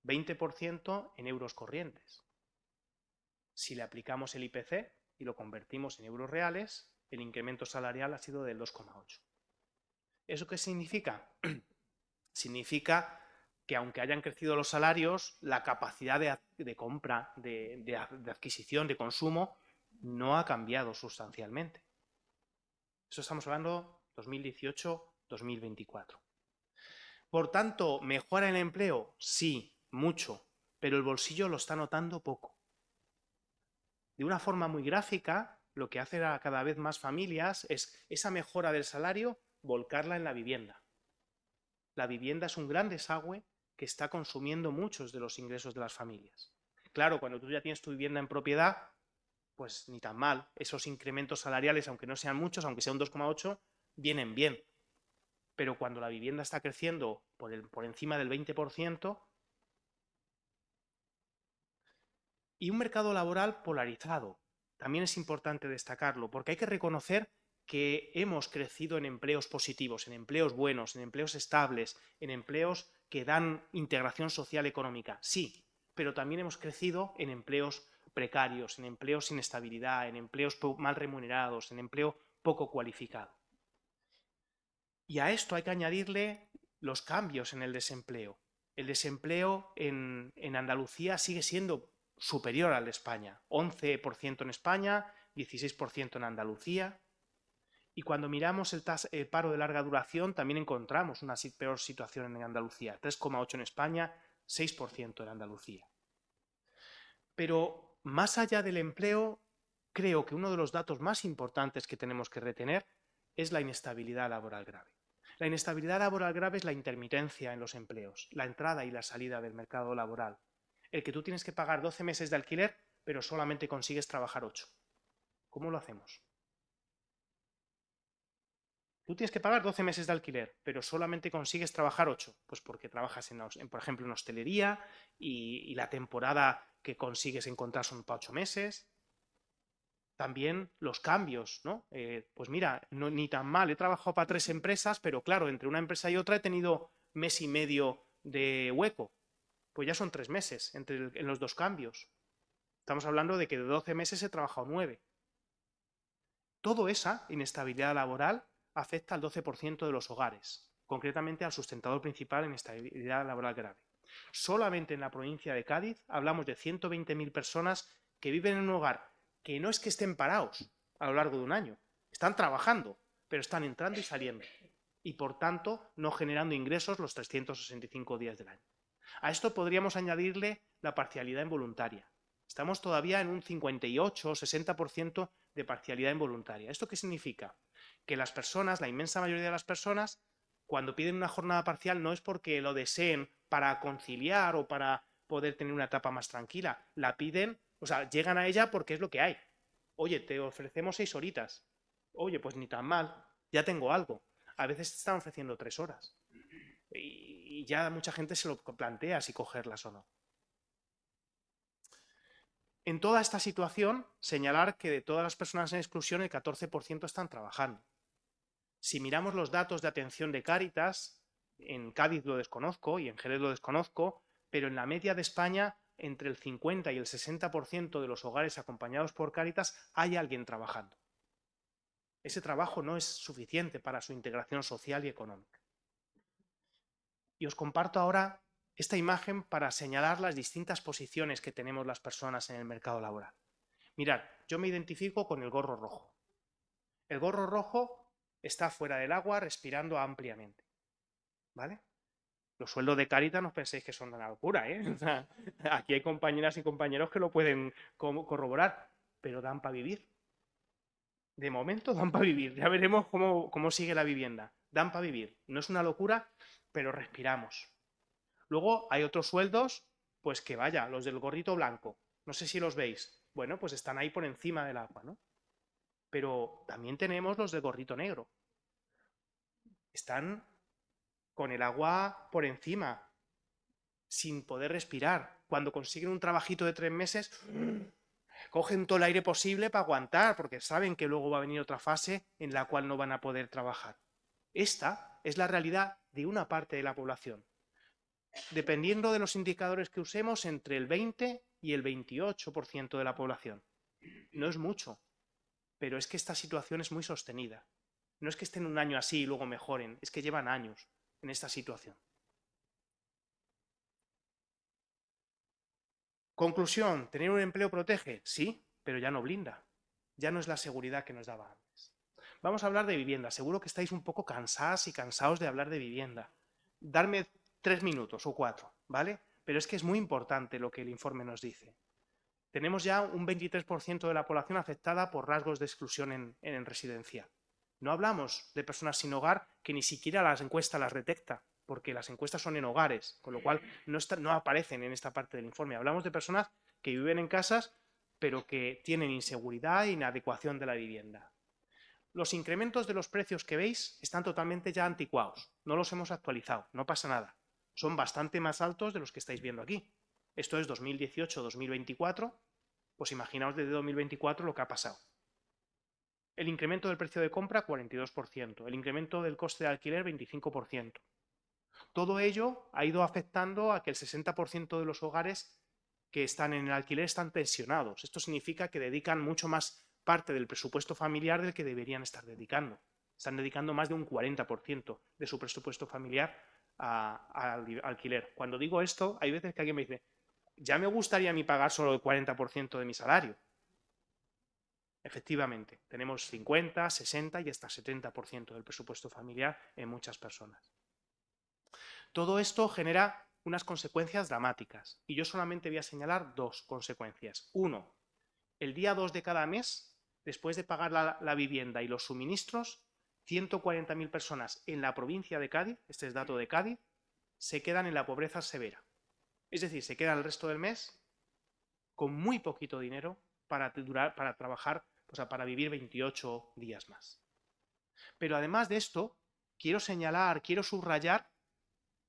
20% en euros corrientes. Si le aplicamos el IPC y lo convertimos en euros reales, el incremento salarial ha sido del 2,8%. ¿Eso qué significa? Significa que aunque hayan crecido los salarios, la capacidad de compra, de adquisición, de consumo, no ha cambiado sustancialmente. Eso estamos hablando 2018-2024. Por tanto, ¿mejora el empleo? Sí, mucho, pero el bolsillo lo está notando poco. De una forma muy gráfica, lo que hace a cada vez más familias es esa mejora del salario, volcarla en la vivienda. La vivienda es un gran desagüe que está consumiendo muchos de los ingresos de las familias. Claro, cuando tú ya tienes tu vivienda en propiedad, pues ni tan mal. Esos incrementos salariales, aunque no sean muchos, aunque sea un 2,8, vienen bien. Pero cuando la vivienda está creciendo por encima del 20%, y un mercado laboral polarizado, también es importante destacarlo, porque hay que reconocer que hemos crecido en empleos positivos, en empleos buenos, en empleos estables, en empleos que dan integración social económica, sí, pero también hemos crecido en empleos precarios, en empleos sin estabilidad, en empleos mal remunerados, en empleo poco cualificado. Y a esto hay que añadirle los cambios en el desempleo. El desempleo en Andalucía sigue siendo superior al de España. 11% en España, 16% en Andalucía. Y cuando miramos el paro de larga duración, también encontramos una peor situación en Andalucía. 3,8% en España, 6% en Andalucía. Pero más allá del empleo, creo que uno de los datos más importantes que tenemos que retener es la inestabilidad laboral grave. La inestabilidad laboral grave es la intermitencia en los empleos, la entrada y la salida del mercado laboral. El que tú tienes que pagar 12 meses de alquiler, pero solamente consigues trabajar 8. ¿Cómo lo hacemos? Tú tienes que pagar 12 meses de alquiler, pero solamente consigues trabajar 8. Pues porque trabajas, por ejemplo, en hostelería y la temporada que consigues encontrar son para 8 meses. También los cambios, ¿no? Pues mira, no, ni tan mal, he trabajado para 3 empresas, pero claro, entre una empresa y otra he tenido mes y medio de hueco. Pues ya son 3 meses en los dos cambios. Estamos hablando de que de 12 meses he trabajado 9. Toda esa inestabilidad laboral afecta al 12% de los hogares, concretamente al sustentador principal en inestabilidad laboral grave. Solamente en la provincia de Cádiz hablamos de 120.000 personas que viven en un hogar que no es que estén parados a lo largo de un año, están trabajando, pero están entrando y saliendo, y por tanto no generando ingresos los 365 días del año. A esto podríamos añadirle la parcialidad involuntaria. Estamos todavía en un 58 o 60% de parcialidad involuntaria. ¿Esto qué significa? Que las personas, la inmensa mayoría de las personas, cuando piden una jornada parcial no es porque lo deseen para conciliar o para poder tener una etapa más tranquila. La piden, o sea, llegan a ella porque es lo que hay. Oye, te ofrecemos 6 horitas. Oye, pues ni tan mal, ya tengo algo. A veces te están ofreciendo 3 horas. Y ya mucha gente se lo plantea si cogerlas o no. En toda esta situación, señalar que de todas las personas en exclusión, el 14% están trabajando. Si miramos los datos de atención de Cáritas, en Cádiz lo desconozco y en Jerez lo desconozco, pero en la media de España, entre el 50 y el 60% de los hogares acompañados por Cáritas hay alguien trabajando. Ese trabajo no es suficiente para su integración social y económica. Y os comparto ahora esta imagen para señalar las distintas posiciones que tenemos las personas en el mercado laboral. Mirad, yo me identifico con el gorro rojo. El gorro rojo está fuera del agua respirando ampliamente. ¿Vale? Los sueldos de Cáritas no penséis que son una locura, ¿eh? O sea, aquí hay compañeras y compañeros que lo pueden corroborar, pero dan para vivir. De momento dan para vivir. Ya veremos cómo sigue la vivienda. Dan para vivir. No es una locura, pero respiramos. Luego hay otros sueldos, pues que vaya, los del gorrito blanco. No sé si los veis. Bueno, pues están ahí por encima del agua, ¿no? Pero también tenemos los del gorrito negro. Están con el agua por encima, sin poder respirar. Cuando consiguen un trabajito de 3 meses, cogen todo el aire posible para aguantar, porque saben que luego va a venir otra fase en la cual no van a poder trabajar. Esta es la realidad de una parte de la población. Dependiendo de los indicadores que usemos, entre el 20 y el 28% de la población. No es mucho, pero es que esta situación es muy sostenida. No es que estén un año así y luego mejoren, es que llevan años en esta situación. Conclusión, ¿tener un empleo protege? Sí, pero ya no blinda. Ya no es la seguridad que nos daba antes. Vamos a hablar de vivienda. Seguro que estáis un poco cansadas y cansados de hablar de vivienda. Darme 3 minutos o 4, ¿vale? Pero es que es muy importante lo que el informe nos dice. Tenemos ya un 23% de la población afectada por rasgos de exclusión en residencia. No hablamos de personas sin hogar que ni siquiera las encuestas las detecta, porque las encuestas son en hogares, con lo cual no aparecen en esta parte del informe. Hablamos de personas que viven en casas, pero que tienen inseguridad e inadecuación de la vivienda. Los incrementos de los precios que veis están totalmente ya anticuados, no los hemos actualizado, no pasa nada. Son bastante más altos de los que estáis viendo aquí. Esto es 2018-2024, pues imaginaos desde 2024 lo que ha pasado. El incremento del precio de compra, 42%. El incremento del coste de alquiler, 25%. Todo ello ha ido afectando a que el 60% de los hogares que están en el alquiler están tensionados. Esto significa que dedican mucho más parte del presupuesto familiar del que deberían estar dedicando. Están dedicando más de un 40% de su presupuesto familiar al alquiler. Cuando digo esto, hay veces que alguien me dice, ya me gustaría a mí pagar solo el 40% de mi salario. Efectivamente, tenemos 50, 60 y hasta 70% del presupuesto familiar en muchas personas. Todo esto genera unas consecuencias dramáticas y yo solamente voy a señalar dos consecuencias. Uno, el día 2 de cada mes, después de pagar la vivienda y los suministros, 140.000 personas en la provincia de Cádiz, este es dato de Cádiz, se quedan en la pobreza severa. Es decir, se quedan el resto del mes con muy poquito dinero para trabajar, o sea, para vivir 28 días más. Pero además de esto, quiero señalar, quiero subrayar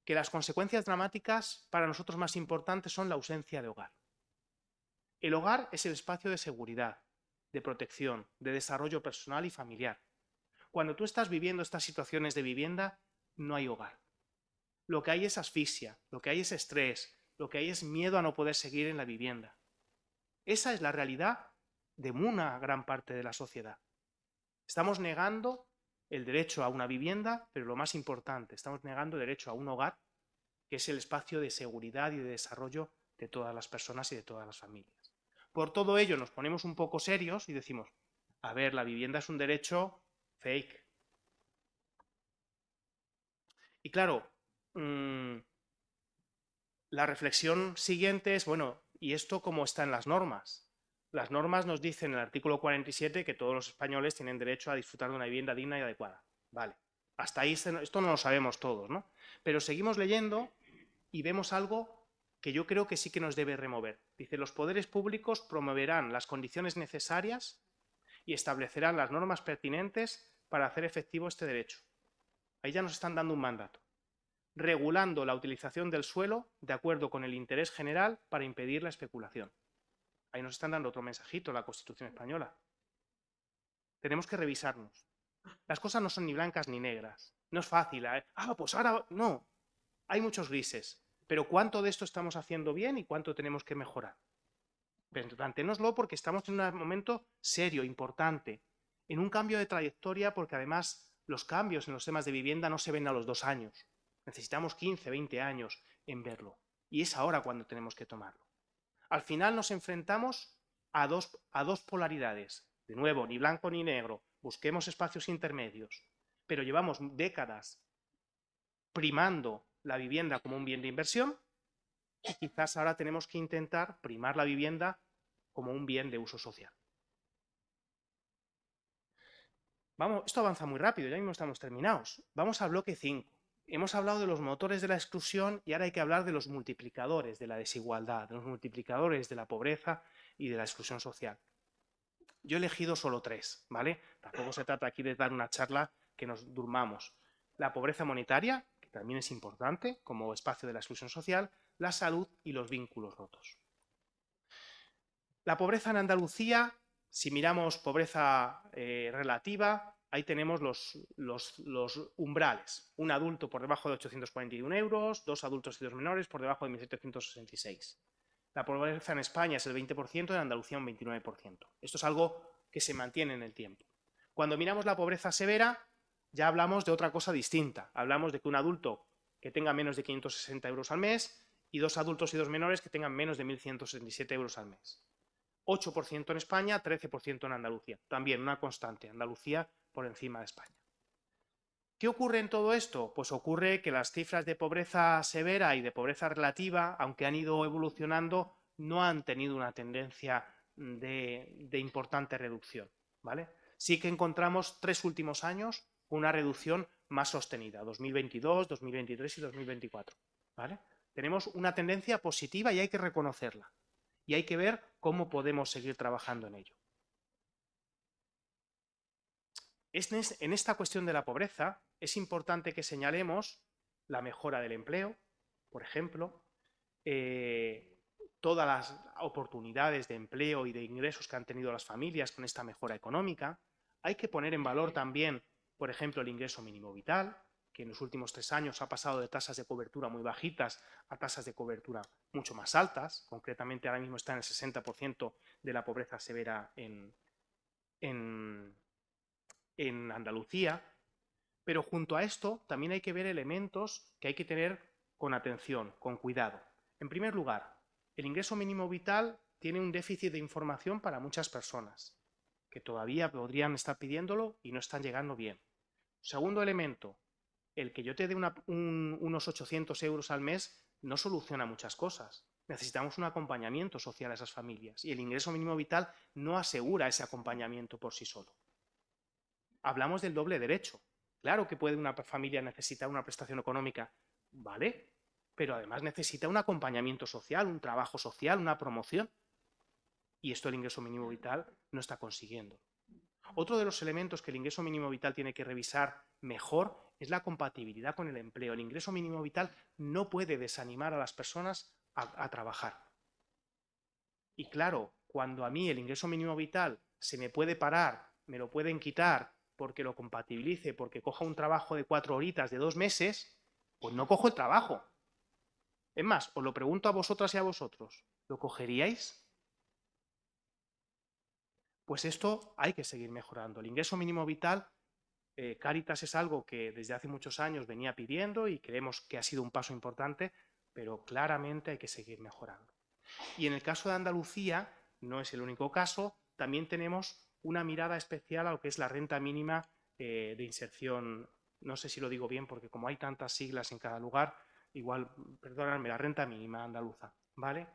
que las consecuencias dramáticas para nosotros más importantes son la ausencia de hogar. El hogar es el espacio de seguridad, de protección, de desarrollo personal y familiar. Cuando tú estás viviendo estas situaciones de vivienda, no hay hogar. Lo que hay es asfixia, lo que hay es estrés, lo que hay es miedo a no poder seguir en la vivienda. Esa es la realidad de una gran parte de la sociedad. Estamos negando el derecho a una vivienda, pero lo más importante, estamos negando el derecho a un hogar, que es el espacio de seguridad y de desarrollo de todas las personas y de todas las familias. Por todo ello nos ponemos un poco serios y decimos, a ver, la vivienda es un derecho fake. Y claro, la reflexión siguiente es, bueno, ¿y esto cómo está en las normas? Las normas nos dicen en el artículo 47 que todos los españoles tienen derecho a disfrutar de una vivienda digna y adecuada. Vale, hasta ahí esto no lo sabemos todos, ¿no? Pero seguimos leyendo y vemos algo que yo creo que sí que nos debe remover. Dice, los poderes públicos promoverán las condiciones necesarias y establecerán las normas pertinentes para hacer efectivo este derecho. Ahí ya nos están dando un mandato. Regulando la utilización del suelo de acuerdo con el interés general para impedir la especulación. Ahí nos están dando otro mensajito, la Constitución española. Tenemos que revisarnos. Las cosas no son ni blancas ni negras. No es fácil. Pues ahora no. Hay muchos grises. Pero ¿cuánto de esto estamos haciendo bien y cuánto tenemos que mejorar? Planténoslo porque estamos en un momento serio, importante, en un cambio de trayectoria porque además los cambios en los temas de vivienda no se ven a los 2 años. Necesitamos 15, 20 años en verlo. Y es ahora cuando tenemos que tomarlo. Al final nos enfrentamos a dos polaridades. De nuevo, ni blanco ni negro. Busquemos espacios intermedios. Pero llevamos décadas primando la vivienda como un bien de inversión y quizás ahora tenemos que intentar primar la vivienda como un bien de uso social. Vamos, esto avanza muy rápido, ya mismo estamos terminados. Vamos al bloque 5. Hemos hablado de los motores de la exclusión y ahora hay que hablar de los multiplicadores de la desigualdad, de los multiplicadores de la pobreza y de la exclusión social. Yo he elegido solo 3, ¿vale? Tampoco se trata aquí de dar una charla que nos durmamos. La pobreza monetaria, que también es importante como espacio de la exclusión social, la salud y los vínculos rotos. La pobreza en Andalucía, si miramos pobreza relativa, ahí tenemos los umbrales. Un adulto por debajo de 841 euros, 2 adultos y 2 menores por debajo de 1.766. La pobreza en España es el 20%, en Andalucía un 29%. Esto es algo que se mantiene en el tiempo. Cuando miramos la pobreza severa, ya hablamos de otra cosa distinta. Hablamos de que un adulto que tenga menos de 560 euros al mes y 2 adultos y 2 menores que tengan menos de 1.167 euros al mes. 8% en España, 13% en Andalucía. También una constante, Andalucía por encima de España. ¿Qué ocurre en todo esto? Pues ocurre que las cifras de pobreza severa y de pobreza relativa, aunque han ido evolucionando, no han tenido una tendencia de importante reducción, ¿vale? Sí que encontramos 3 últimos años una reducción más sostenida, 2022, 2023 y 2024, ¿vale? Tenemos una tendencia positiva y hay que reconocerla. Y hay que ver cómo podemos seguir trabajando en ello. En esta cuestión de la pobreza es importante que señalemos la mejora del empleo, por ejemplo, todas las oportunidades de empleo y de ingresos que han tenido las familias con esta mejora económica. Hay que poner en valor también, por ejemplo, el ingreso mínimo vital, que en los últimos 3 años ha pasado de tasas de cobertura muy bajitas a tasas de cobertura mucho más altas. Concretamente, ahora mismo está en el 60% de la pobreza severa en Andalucía. Pero junto a esto también hay que ver elementos que hay que tener con atención, con cuidado. En primer lugar, el ingreso mínimo vital tiene un déficit de información para muchas personas, que todavía podrían estar pidiéndolo y no están llegando bien. Segundo elemento, el que yo te dé unos 800 euros al mes no soluciona muchas cosas. Necesitamos un acompañamiento social a esas familias y el ingreso mínimo vital no asegura ese acompañamiento por sí solo. Hablamos del doble derecho. Claro que puede una familia necesitar una prestación económica, ¿vale? Pero además necesita un acompañamiento social, un trabajo social, una promoción. Y esto el ingreso mínimo vital no está consiguiendo. Otro de los elementos que el ingreso mínimo vital tiene que revisar mejor es la compatibilidad con el empleo. El ingreso mínimo vital no puede desanimar a las personas a trabajar. Y claro, cuando a mí el ingreso mínimo vital se me puede parar, me lo pueden quitar porque lo compatibilice, porque coja un trabajo de 4 horitas de 2 meses, pues no cojo el trabajo. Es más, os lo pregunto a vosotras y a vosotros, ¿lo cogeríais? Pues esto hay que seguir mejorando. El ingreso mínimo vital, Cáritas es algo que desde hace muchos años venía pidiendo y creemos que ha sido un paso importante, pero claramente hay que seguir mejorando. Y en el caso de Andalucía, no es el único caso, también tenemos una mirada especial a lo que es la renta mínima de inserción, no sé si lo digo bien porque como hay tantas siglas en cada lugar, igual, perdonadme, la renta mínima andaluza, ¿vale?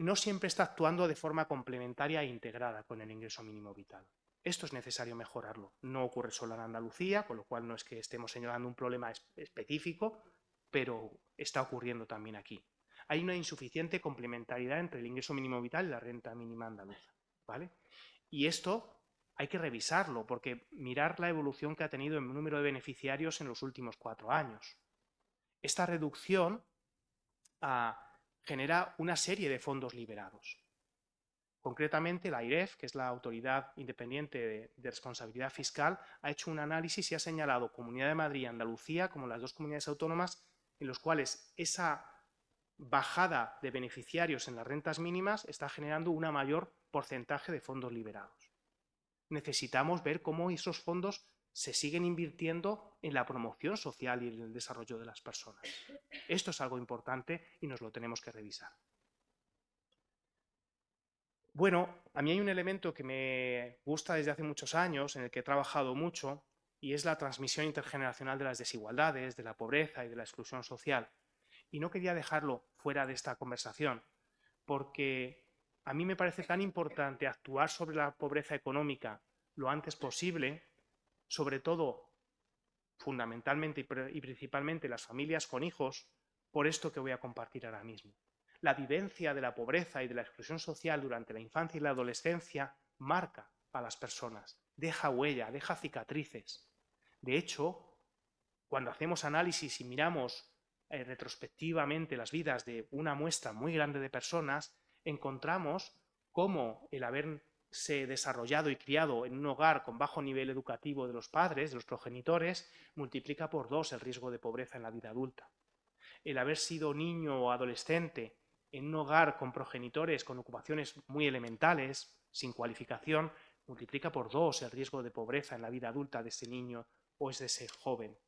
No siempre está actuando de forma complementaria e integrada con el ingreso mínimo vital. Esto es necesario mejorarlo. No ocurre solo en Andalucía, con lo cual no es que estemos señalando un problema específico, pero está ocurriendo también aquí. Hay una insuficiente complementariedad entre el ingreso mínimo vital y la renta mínima andaluza, ¿vale? Y esto hay que revisarlo, porque mirar la evolución que ha tenido el número de beneficiarios en los últimos 4 años. Esta reducción genera una serie de fondos liberados. Concretamente, la AIREF, que es la Autoridad Independiente de Responsabilidad Fiscal, ha hecho un análisis y ha señalado Comunidad de Madrid y Andalucía como las dos comunidades autónomas en las cuales esa bajada de beneficiarios en las rentas mínimas está generando un mayor porcentaje de fondos liberados. Necesitamos ver cómo esos fondos se siguen invirtiendo en la promoción social y en el desarrollo de las personas. Esto es algo importante y nos lo tenemos que revisar. Bueno, a mí hay un elemento que me gusta desde hace muchos años, en el que he trabajado mucho, y es la transmisión intergeneracional de las desigualdades, de la pobreza y de la exclusión social. Y no quería dejarlo fuera de esta conversación, porque a mí me parece tan importante actuar sobre la pobreza económica lo antes posible, sobre todo, fundamentalmente y principalmente las familias con hijos, por esto que voy a compartir ahora mismo. La vivencia de la pobreza y de la exclusión social durante la infancia y la adolescencia marca a las personas, deja huella, deja cicatrices. De hecho, cuando hacemos análisis y miramos retrospectivamente las vidas de una muestra muy grande de personas, encontramos cómo el haberse desarrollado y criado en un hogar con bajo nivel educativo de los padres, de los progenitores, multiplica por 2 el riesgo de pobreza en la vida adulta. El haber sido niño o adolescente en un hogar con progenitores con ocupaciones muy elementales, sin cualificación, multiplica por 2 el riesgo de pobreza en la vida adulta de ese niño o de ese joven.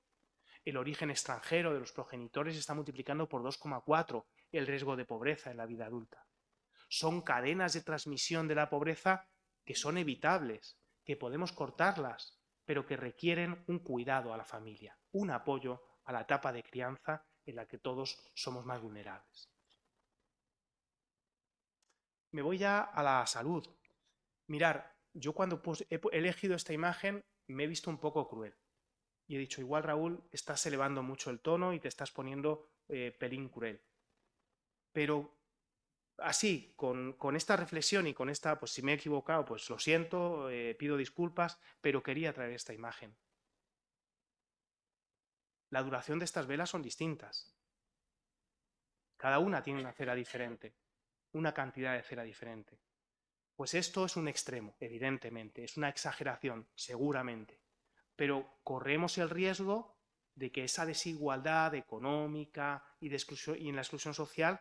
El origen extranjero de los progenitores está multiplicando por 2,4 el riesgo de pobreza en la vida adulta. Son cadenas de transmisión de la pobreza que son evitables, que podemos cortarlas, pero que requieren un cuidado a la familia, un apoyo a la etapa de crianza en la que todos somos más vulnerables. Me voy ya a la salud. Mirar, yo cuando he elegido esta imagen me he visto un poco cruel. Y he dicho, igual Raúl, estás elevando mucho el tono y te estás poniendo pelín cruel. Pero así, con esta reflexión y con esta, pues si me he equivocado, pues lo siento, pido disculpas, pero quería traer esta imagen. La duración de estas velas son distintas. Cada una tiene una cera diferente, una cantidad de cera diferente. Pues esto es un extremo, evidentemente, es una exageración, seguramente. Pero corremos el riesgo de que esa desigualdad económica y en la exclusión social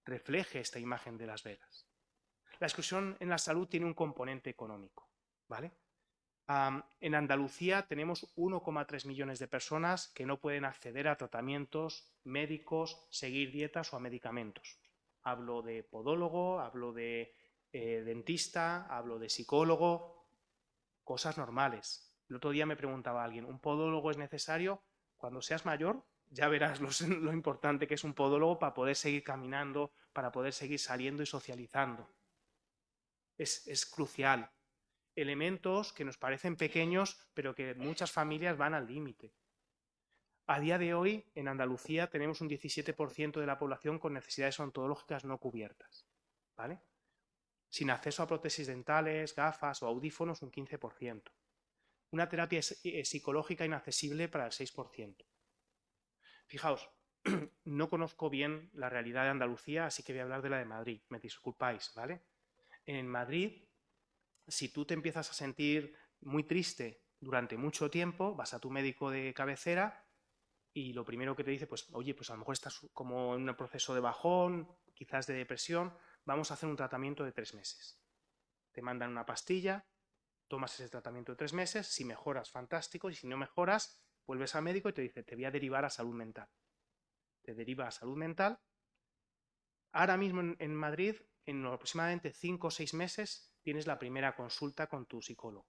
refleje esta imagen de las velas. La exclusión en la salud tiene un componente económico, ¿vale? En Andalucía tenemos 1,3 millones de personas que no pueden acceder a tratamientos médicos, seguir dietas o a medicamentos. Hablo de podólogo, hablo de dentista, hablo de psicólogo, cosas normales. El otro día me preguntaba alguien, ¿un podólogo es necesario? Cuando seas mayor ya verás lo importante que es un podólogo para poder seguir caminando, para poder seguir saliendo y socializando. Es crucial. Elementos que nos parecen pequeños, pero que muchas familias van al límite. A día de hoy, en Andalucía, tenemos un 17% de la población con necesidades odontológicas no cubiertas, ¿vale? Sin acceso a prótesis dentales, gafas o audífonos, un 15%. Una terapia psicológica inaccesible para el 6%. Fijaos, no conozco bien la realidad de Andalucía, así que voy a hablar de la de Madrid. Me disculpáis, ¿vale? En Madrid, si tú te empiezas a sentir muy triste durante mucho tiempo, vas a tu médico de cabecera y lo primero que te dice, pues, oye, pues a lo mejor estás como en un proceso de bajón, quizás de depresión, vamos a hacer un tratamiento de 3 meses. Te mandan una pastilla, tomas ese tratamiento de 3 meses, si mejoras, fantástico, y si no mejoras, vuelves al médico y te dice, te voy a derivar a salud mental. Te deriva a salud mental. Ahora mismo en Madrid, en aproximadamente 5 o 6 meses, tienes la primera consulta con tu psicólogo.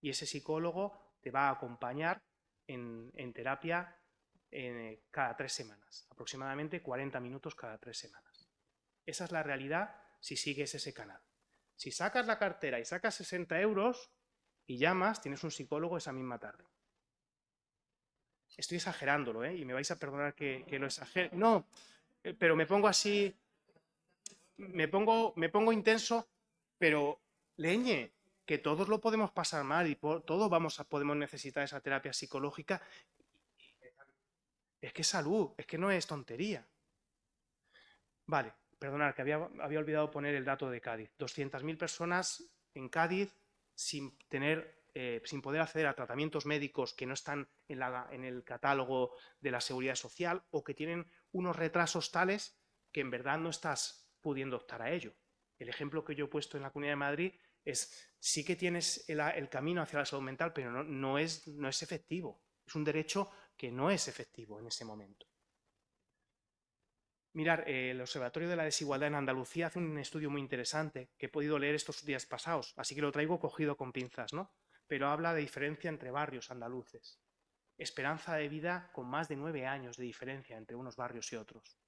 Y ese psicólogo te va a acompañar en terapia cada 3 semanas, aproximadamente 40 minutos cada 3 semanas. Esa es la realidad si sigues ese canal. Si sacas la cartera y sacas 60 euros y llamas, tienes un psicólogo esa misma tarde. Estoy exagerándolo, ¿eh? Y me vais a perdonar que lo exagere. No, pero me pongo así, me pongo intenso, pero leñe, que todos lo podemos pasar mal y todos podemos necesitar esa terapia psicológica. Es que es salud, es que no es tontería. Vale, perdonad, que había olvidado poner el dato de Cádiz. 200.000 personas en Cádiz sin poder acceder a tratamientos médicos que no están en el catálogo de la Seguridad Social o que tienen unos retrasos tales que en verdad no estás pudiendo optar a ello. El ejemplo que yo he puesto en la Comunidad de Madrid es, sí que tienes el camino hacia la salud mental, pero no es efectivo. Es un derecho que no es efectivo en ese momento. Mirar, el Observatorio de la Desigualdad en Andalucía hace un estudio muy interesante que he podido leer estos días pasados, así que lo traigo cogido con pinzas, ¿no? Pero habla de diferencia entre barrios andaluces. Esperanza de vida con más de 9 años de diferencia entre unos barrios y otros.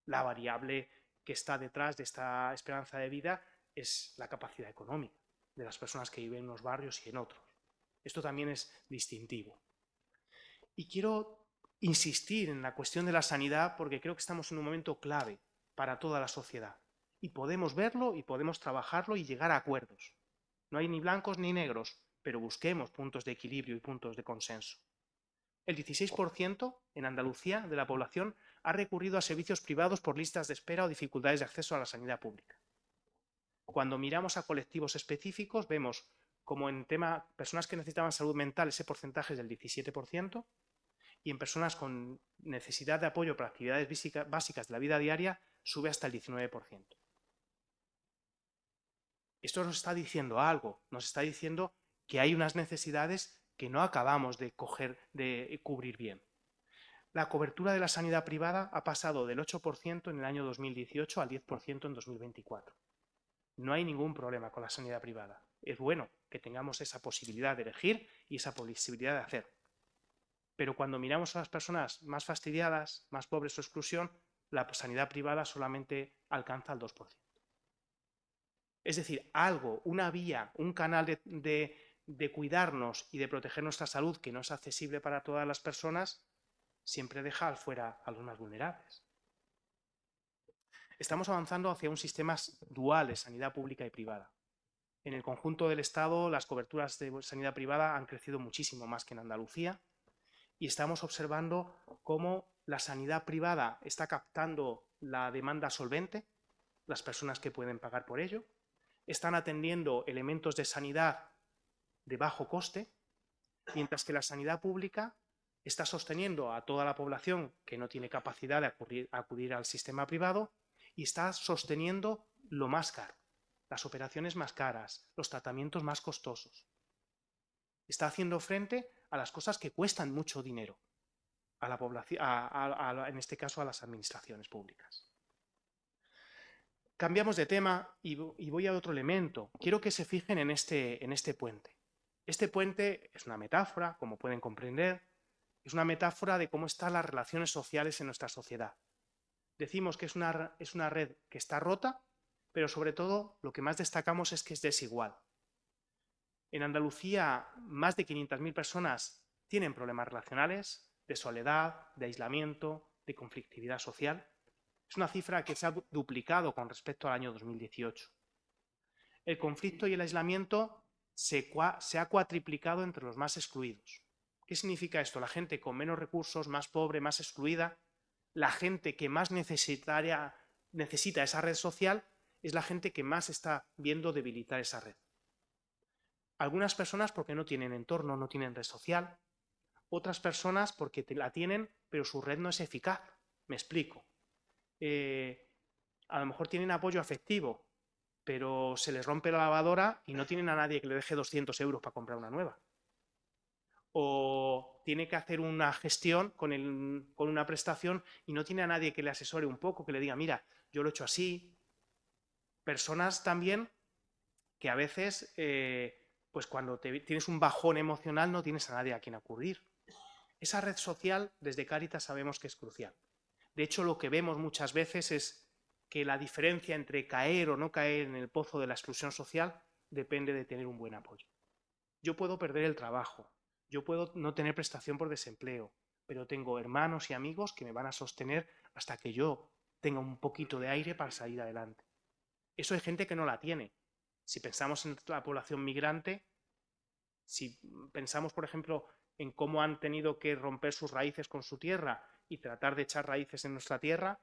La variable que está detrás de esta esperanza de vida es la capacidad económica de las personas que viven en unos barrios y en otros. Esto también es distintivo. Y quiero insistir en la cuestión de la sanidad porque creo que estamos en un momento clave para toda la sociedad. Y podemos verlo y podemos trabajarlo y llegar a acuerdos. No hay ni blancos ni negros, pero busquemos puntos de equilibrio y puntos de consenso. El 16% en Andalucía de la población ha recurrido a servicios privados por listas de espera o dificultades de acceso a la sanidad pública. Cuando miramos a colectivos específicos, vemos como en tema personas que necesitaban salud mental ese porcentaje es del 17%, y en personas con necesidad de apoyo para actividades básicas de la vida diaria sube hasta el 19%. Esto nos está diciendo algo, nos está diciendo que hay unas necesidades que no acabamos de cubrir bien. La cobertura de la sanidad privada ha pasado del 8% en el año 2018 al 10% en 2024. No hay ningún problema con la sanidad privada. Es bueno que tengamos esa posibilidad de elegir y esa posibilidad de hacer. Pero cuando miramos a las personas más fastidiadas, más pobres o exclusión, la sanidad privada solamente alcanza el 2%. Es decir, algo, una vía, un canal de cuidarnos y de proteger nuestra salud que no es accesible para todas las personas, siempre deja al fuera a los más vulnerables. Estamos avanzando hacia un sistema dual de sanidad pública y privada. En el conjunto del Estado, las coberturas de sanidad privada han crecido muchísimo más que en Andalucía. Y estamos observando cómo la sanidad privada está captando la demanda solvente, las personas que pueden pagar por ello, están atendiendo elementos de sanidad de bajo coste, mientras que la sanidad pública está sosteniendo a toda la población que no tiene capacidad de acudir al sistema privado y está sosteniendo lo más caro, las operaciones más caras, los tratamientos más costosos. está haciendo frente a las cosas que cuestan mucho dinero a la población, en este caso a las administraciones públicas. Cambiamos de tema y voy a otro elemento. Quiero que se fijen en este puente. Este puente es una metáfora, como pueden comprender, es una metáfora de cómo están las relaciones sociales en nuestra sociedad. Decimos que es una red que está rota, pero sobre todo lo que más destacamos es que es desigual. En Andalucía, más de 500.000 personas tienen problemas relacionales, de soledad, de aislamiento, de conflictividad social. Es una cifra que se ha duplicado con respecto al año 2018. El conflicto y el aislamiento se ha cuatriplicado entre los más excluidos. ¿Qué significa esto? La gente con menos recursos, más pobre, más excluida, la gente que más necesita esa red social, es la gente que más está viendo debilitar esa red. Algunas personas porque no tienen entorno, no tienen red social. Otras personas porque la tienen, pero su red no es eficaz. Me explico. A lo mejor tienen apoyo afectivo, pero se les rompe la lavadora y no tienen a nadie que le deje 200 euros para comprar una nueva. O tiene que hacer una gestión con una prestación y no tiene a nadie que le asesore un poco, que le diga, mira, yo lo he hecho así. Personas también que a veces, pues cuando tienes un bajón emocional no tienes a nadie a quien acudir. Esa red social, desde Cáritas sabemos que es crucial. De hecho, lo que vemos muchas veces es que la diferencia entre caer o no caer en el pozo de la exclusión social depende de tener un buen apoyo. Yo puedo perder el trabajo, yo puedo no tener prestación por desempleo, pero tengo hermanos y amigos que me van a sostener hasta que yo tenga un poquito de aire para salir adelante. Eso hay gente que no la tiene. Si pensamos en la población migrante, si pensamos, por ejemplo, en cómo han tenido que romper sus raíces con su tierra y tratar de echar raíces en nuestra tierra,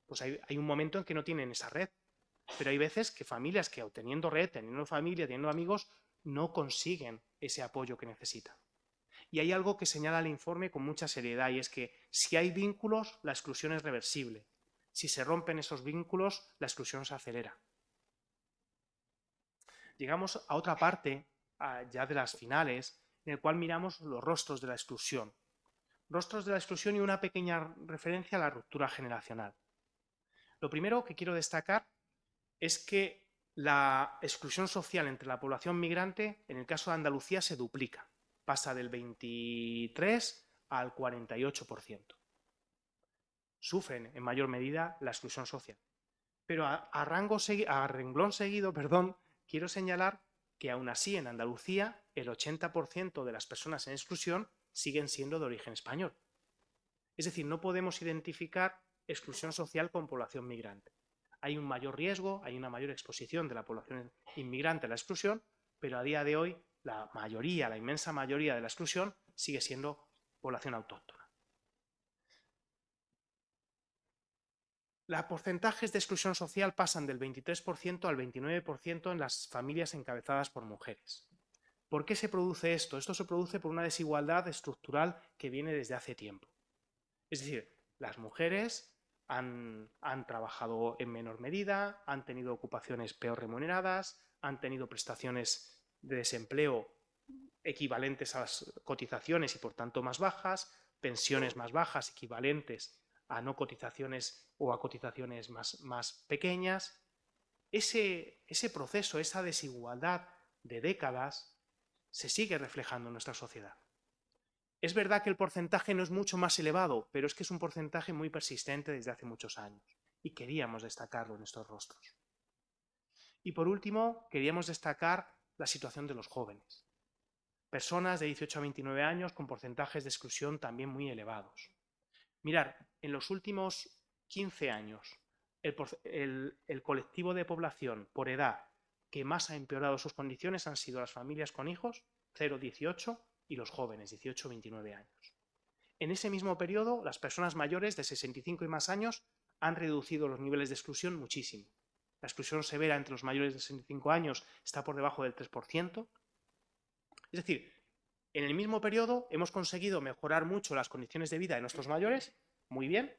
pues hay un momento en que no tienen esa red. Pero hay veces que familias que teniendo red, teniendo familia, teniendo amigos, no consiguen ese apoyo que necesitan. Y hay algo que señala el informe con mucha seriedad, y es que si hay vínculos, la exclusión es reversible. Si se rompen esos vínculos, la exclusión se acelera. Llegamos a otra parte, ya de las finales, en el cual miramos los rostros de la exclusión. Rostros de la exclusión y una pequeña referencia a la ruptura generacional. Lo primero que quiero destacar es que la exclusión social entre la población migrante, en el caso de Andalucía, se duplica. Pasa del 23 al 48%. Sufren en mayor medida la exclusión social. Pero a renglón seguido, quiero señalar que aún así en Andalucía el 80% de las personas en exclusión siguen siendo de origen español. Es decir, no podemos identificar exclusión social con población migrante. Hay un mayor riesgo, hay una mayor exposición de la población inmigrante a la exclusión, pero a día de hoy la inmensa mayoría de la exclusión sigue siendo población autóctona. Los porcentajes de exclusión social pasan del 23% al 29% en las familias encabezadas por mujeres. ¿Por qué se produce esto? Esto se produce por una desigualdad estructural que viene desde hace tiempo. Es decir, las mujeres han trabajado en menor medida, han tenido ocupaciones peor remuneradas, han tenido prestaciones de desempleo equivalentes a las cotizaciones y por tanto más bajas, pensiones más bajas equivalentes a no cotizaciones o a cotizaciones más pequeñas. Ese proceso, esa desigualdad de décadas se sigue reflejando en nuestra sociedad. Es verdad que el porcentaje no es mucho más elevado, pero es que es un porcentaje muy persistente desde hace muchos años y queríamos destacarlo en estos rostros. Y por último, queríamos destacar la situación de los jóvenes. Personas de 18 a 29 años con porcentajes de exclusión también muy elevados. Mirad, en los últimos 15 años, el colectivo de población por edad que más ha empeorado sus condiciones han sido las familias con hijos, 0-18, y los jóvenes, 18-29 años. En ese mismo periodo, las personas mayores de 65 y más años han reducido los niveles de exclusión muchísimo. La exclusión severa entre los mayores de 65 años está por debajo del 3%. Es decir, en el mismo periodo hemos conseguido mejorar mucho las condiciones de vida de nuestros mayores, muy bien,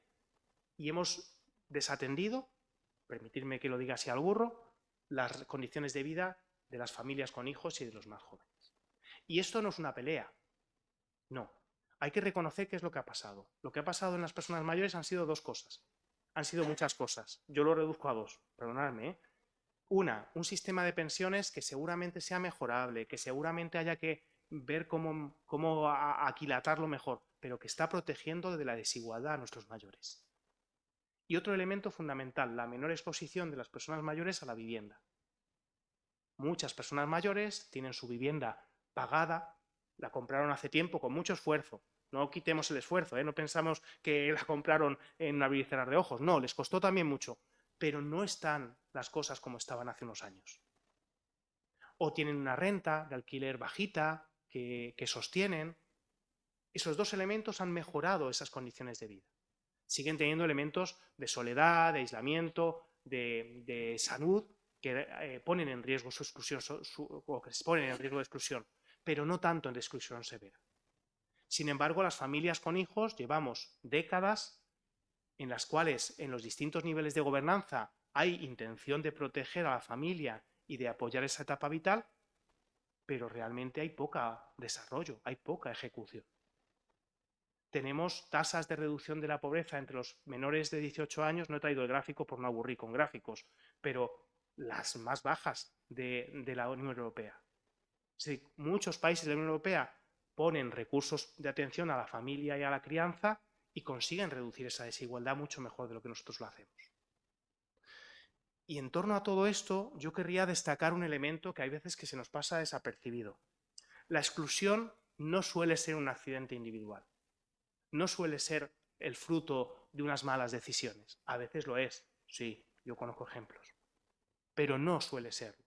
y hemos desatendido, permitidme que lo diga así al burro, las condiciones de vida de las familias con hijos y de los más jóvenes. Y esto no es una pelea, no. Hay que reconocer qué es lo que ha pasado. Lo que ha pasado en las personas mayores han sido dos cosas. Han sido muchas cosas. Yo lo reduzco a dos, perdonadme, ¿eh? Una, un sistema de pensiones que seguramente sea mejorable, que seguramente haya que ver cómo aquilatarlo mejor, pero que está protegiendo de la desigualdad a nuestros mayores. Y otro elemento fundamental, la menor exposición de las personas mayores a la vivienda. Muchas personas mayores tienen su vivienda pagada, la compraron hace tiempo con mucho esfuerzo. No quitemos el esfuerzo, ¿eh? No pensamos que la compraron en un abrir y cerrar de ojos. No, les costó también mucho, pero no están las cosas como estaban hace unos años. O tienen una renta de alquiler bajita que sostienen. Esos dos elementos han mejorado esas condiciones de vida. Siguen teniendo elementos de soledad, de aislamiento, de salud, que ponen en riesgo su exclusión o que se ponen en riesgo de exclusión, pero no tanto en de exclusión severa. Sin embargo, las familias con hijos llevamos décadas en las cuales en los distintos niveles de gobernanza hay intención de proteger a la familia y de apoyar esa etapa vital, pero realmente hay poco desarrollo, hay poca ejecución. Tenemos tasas de reducción de la pobreza entre los menores de 18 años, no he traído el gráfico por no aburrir con gráficos, pero las más bajas de la Unión Europea. Sí, muchos países de la Unión Europea ponen recursos de atención a la familia y a la crianza y consiguen reducir esa desigualdad mucho mejor de lo que nosotros lo hacemos. Y en torno a todo esto, yo querría destacar un elemento que hay veces que se nos pasa desapercibido. La exclusión no suele ser un accidente individual. No suele ser el fruto de unas malas decisiones. A veces lo es, sí, yo conozco ejemplos. Pero no suele serlo.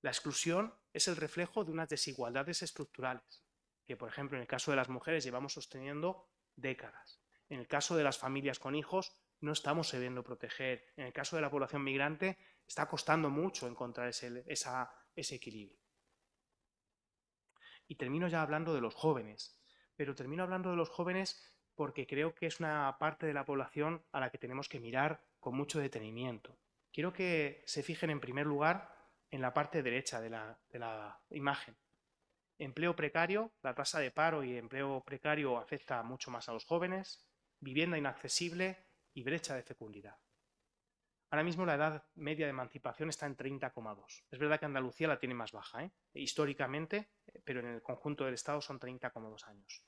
La exclusión es el reflejo de unas desigualdades estructurales, que por ejemplo en el caso de las mujeres llevamos sosteniendo décadas. En el caso de las familias con hijos no estamos sabiendo proteger. En el caso de la población migrante está costando mucho encontrar ese equilibrio. Y termino ya hablando de los jóvenes, pero termino hablando de los jóvenes porque creo que es una parte de la población a la que tenemos que mirar con mucho detenimiento. Quiero que se fijen en primer lugar en la parte derecha de la imagen. Empleo precario, la tasa de paro y empleo precario afecta mucho más a los jóvenes, vivienda inaccesible y brecha de fecundidad. Ahora mismo la edad media de emancipación está en 30,2. Es verdad que Andalucía la tiene más baja, históricamente, pero en el conjunto del Estado son 30,2 años.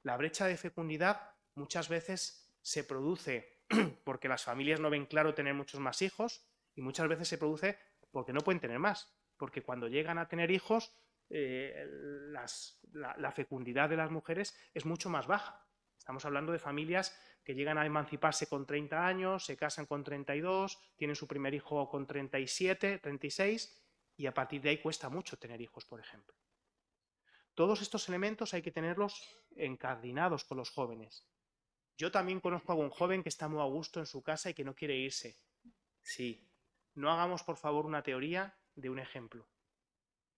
La brecha de fecundidad muchas veces se produce porque las familias no ven claro tener muchos más hijos y muchas veces se produce porque no pueden tener más, porque cuando llegan a tener hijos la fecundidad de las mujeres es mucho más baja. Estamos hablando de familias que llegan a emanciparse con 30 años, se casan con 32, tienen su primer hijo con 37, 36 y a partir de ahí cuesta mucho tener hijos, por ejemplo. Todos estos elementos hay que tenerlos encardinados con los jóvenes. Yo también conozco a algún joven que está muy a gusto en su casa y que no quiere irse. Sí, no hagamos por favor una teoría de un ejemplo.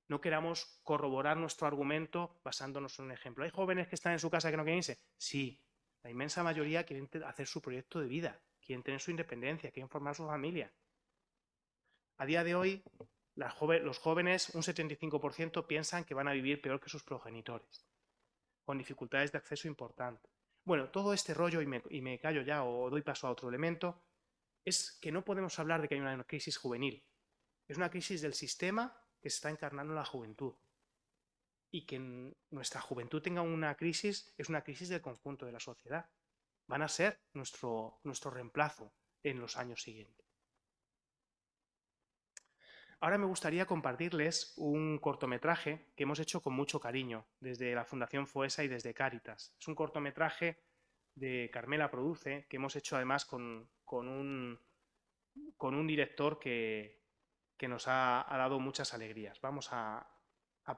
No queramos corroborar nuestro argumento basándonos en un ejemplo. ¿Hay jóvenes que están en su casa que no quieren irse? Sí, la inmensa mayoría quieren hacer su proyecto de vida, quieren tener su independencia, quieren formar su familia. A día de hoy, los jóvenes, un 75%, piensan que van a vivir peor que sus progenitores, con dificultades de acceso importantes. Bueno, todo este rollo, y me callo ya o doy paso a otro elemento, es que no podemos hablar de que hay una crisis juvenil. Es una crisis del sistema que se está encarnando en la juventud. Y que nuestra juventud tenga una crisis es una crisis del conjunto de la sociedad. Van a ser nuestro reemplazo en los años siguientes. Ahora me gustaría compartirles un cortometraje que hemos hecho con mucho cariño desde la Fundación Foessa y desde Cáritas. Es un cortometraje de Carmela Produce que hemos hecho además con un director que nos ha dado muchas alegrías. Vamos a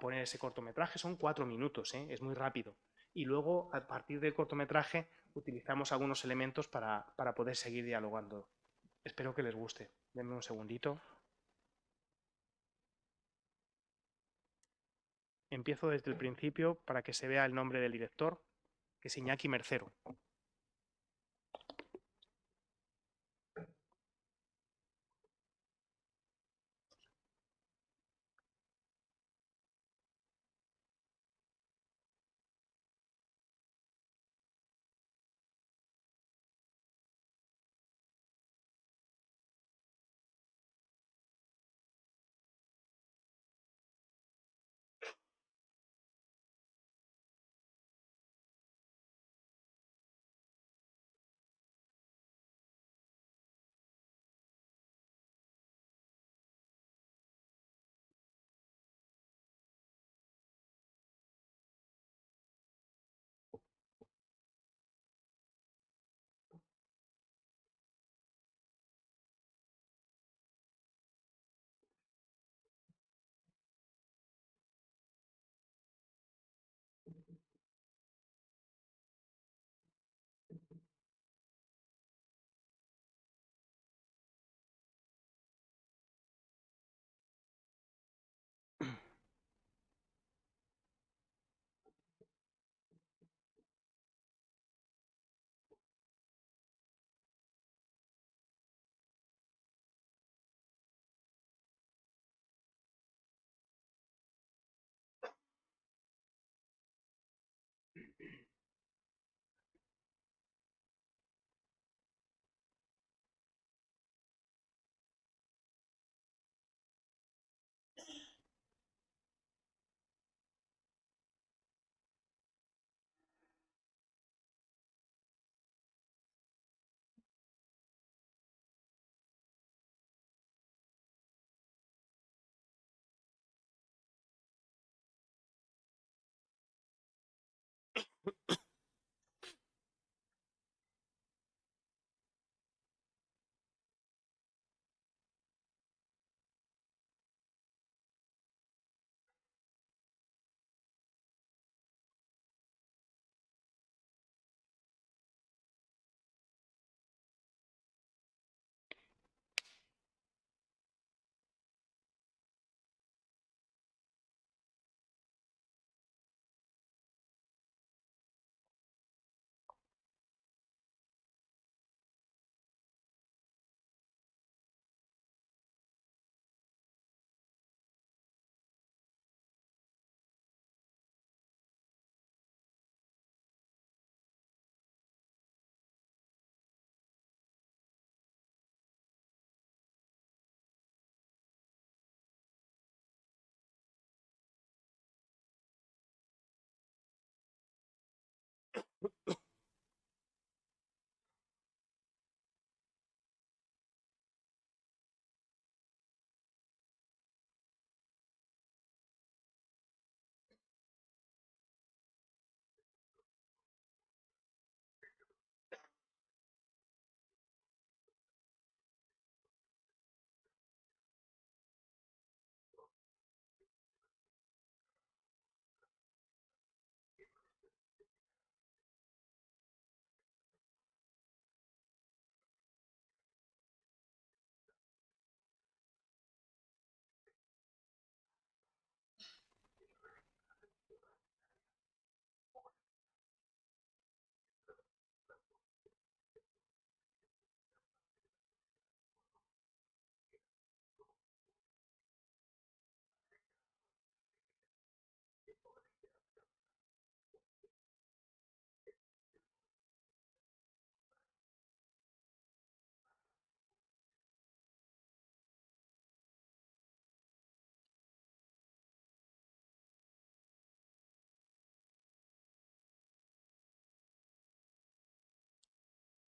poner ese cortometraje, son 4 minutos, es muy rápido. Y luego, a partir del cortometraje, utilizamos algunos elementos para poder seguir dialogando. Espero que les guste. Denme un segundito. Empiezo desde el principio para que se vea el nombre del director, que es Iñaki Mercero.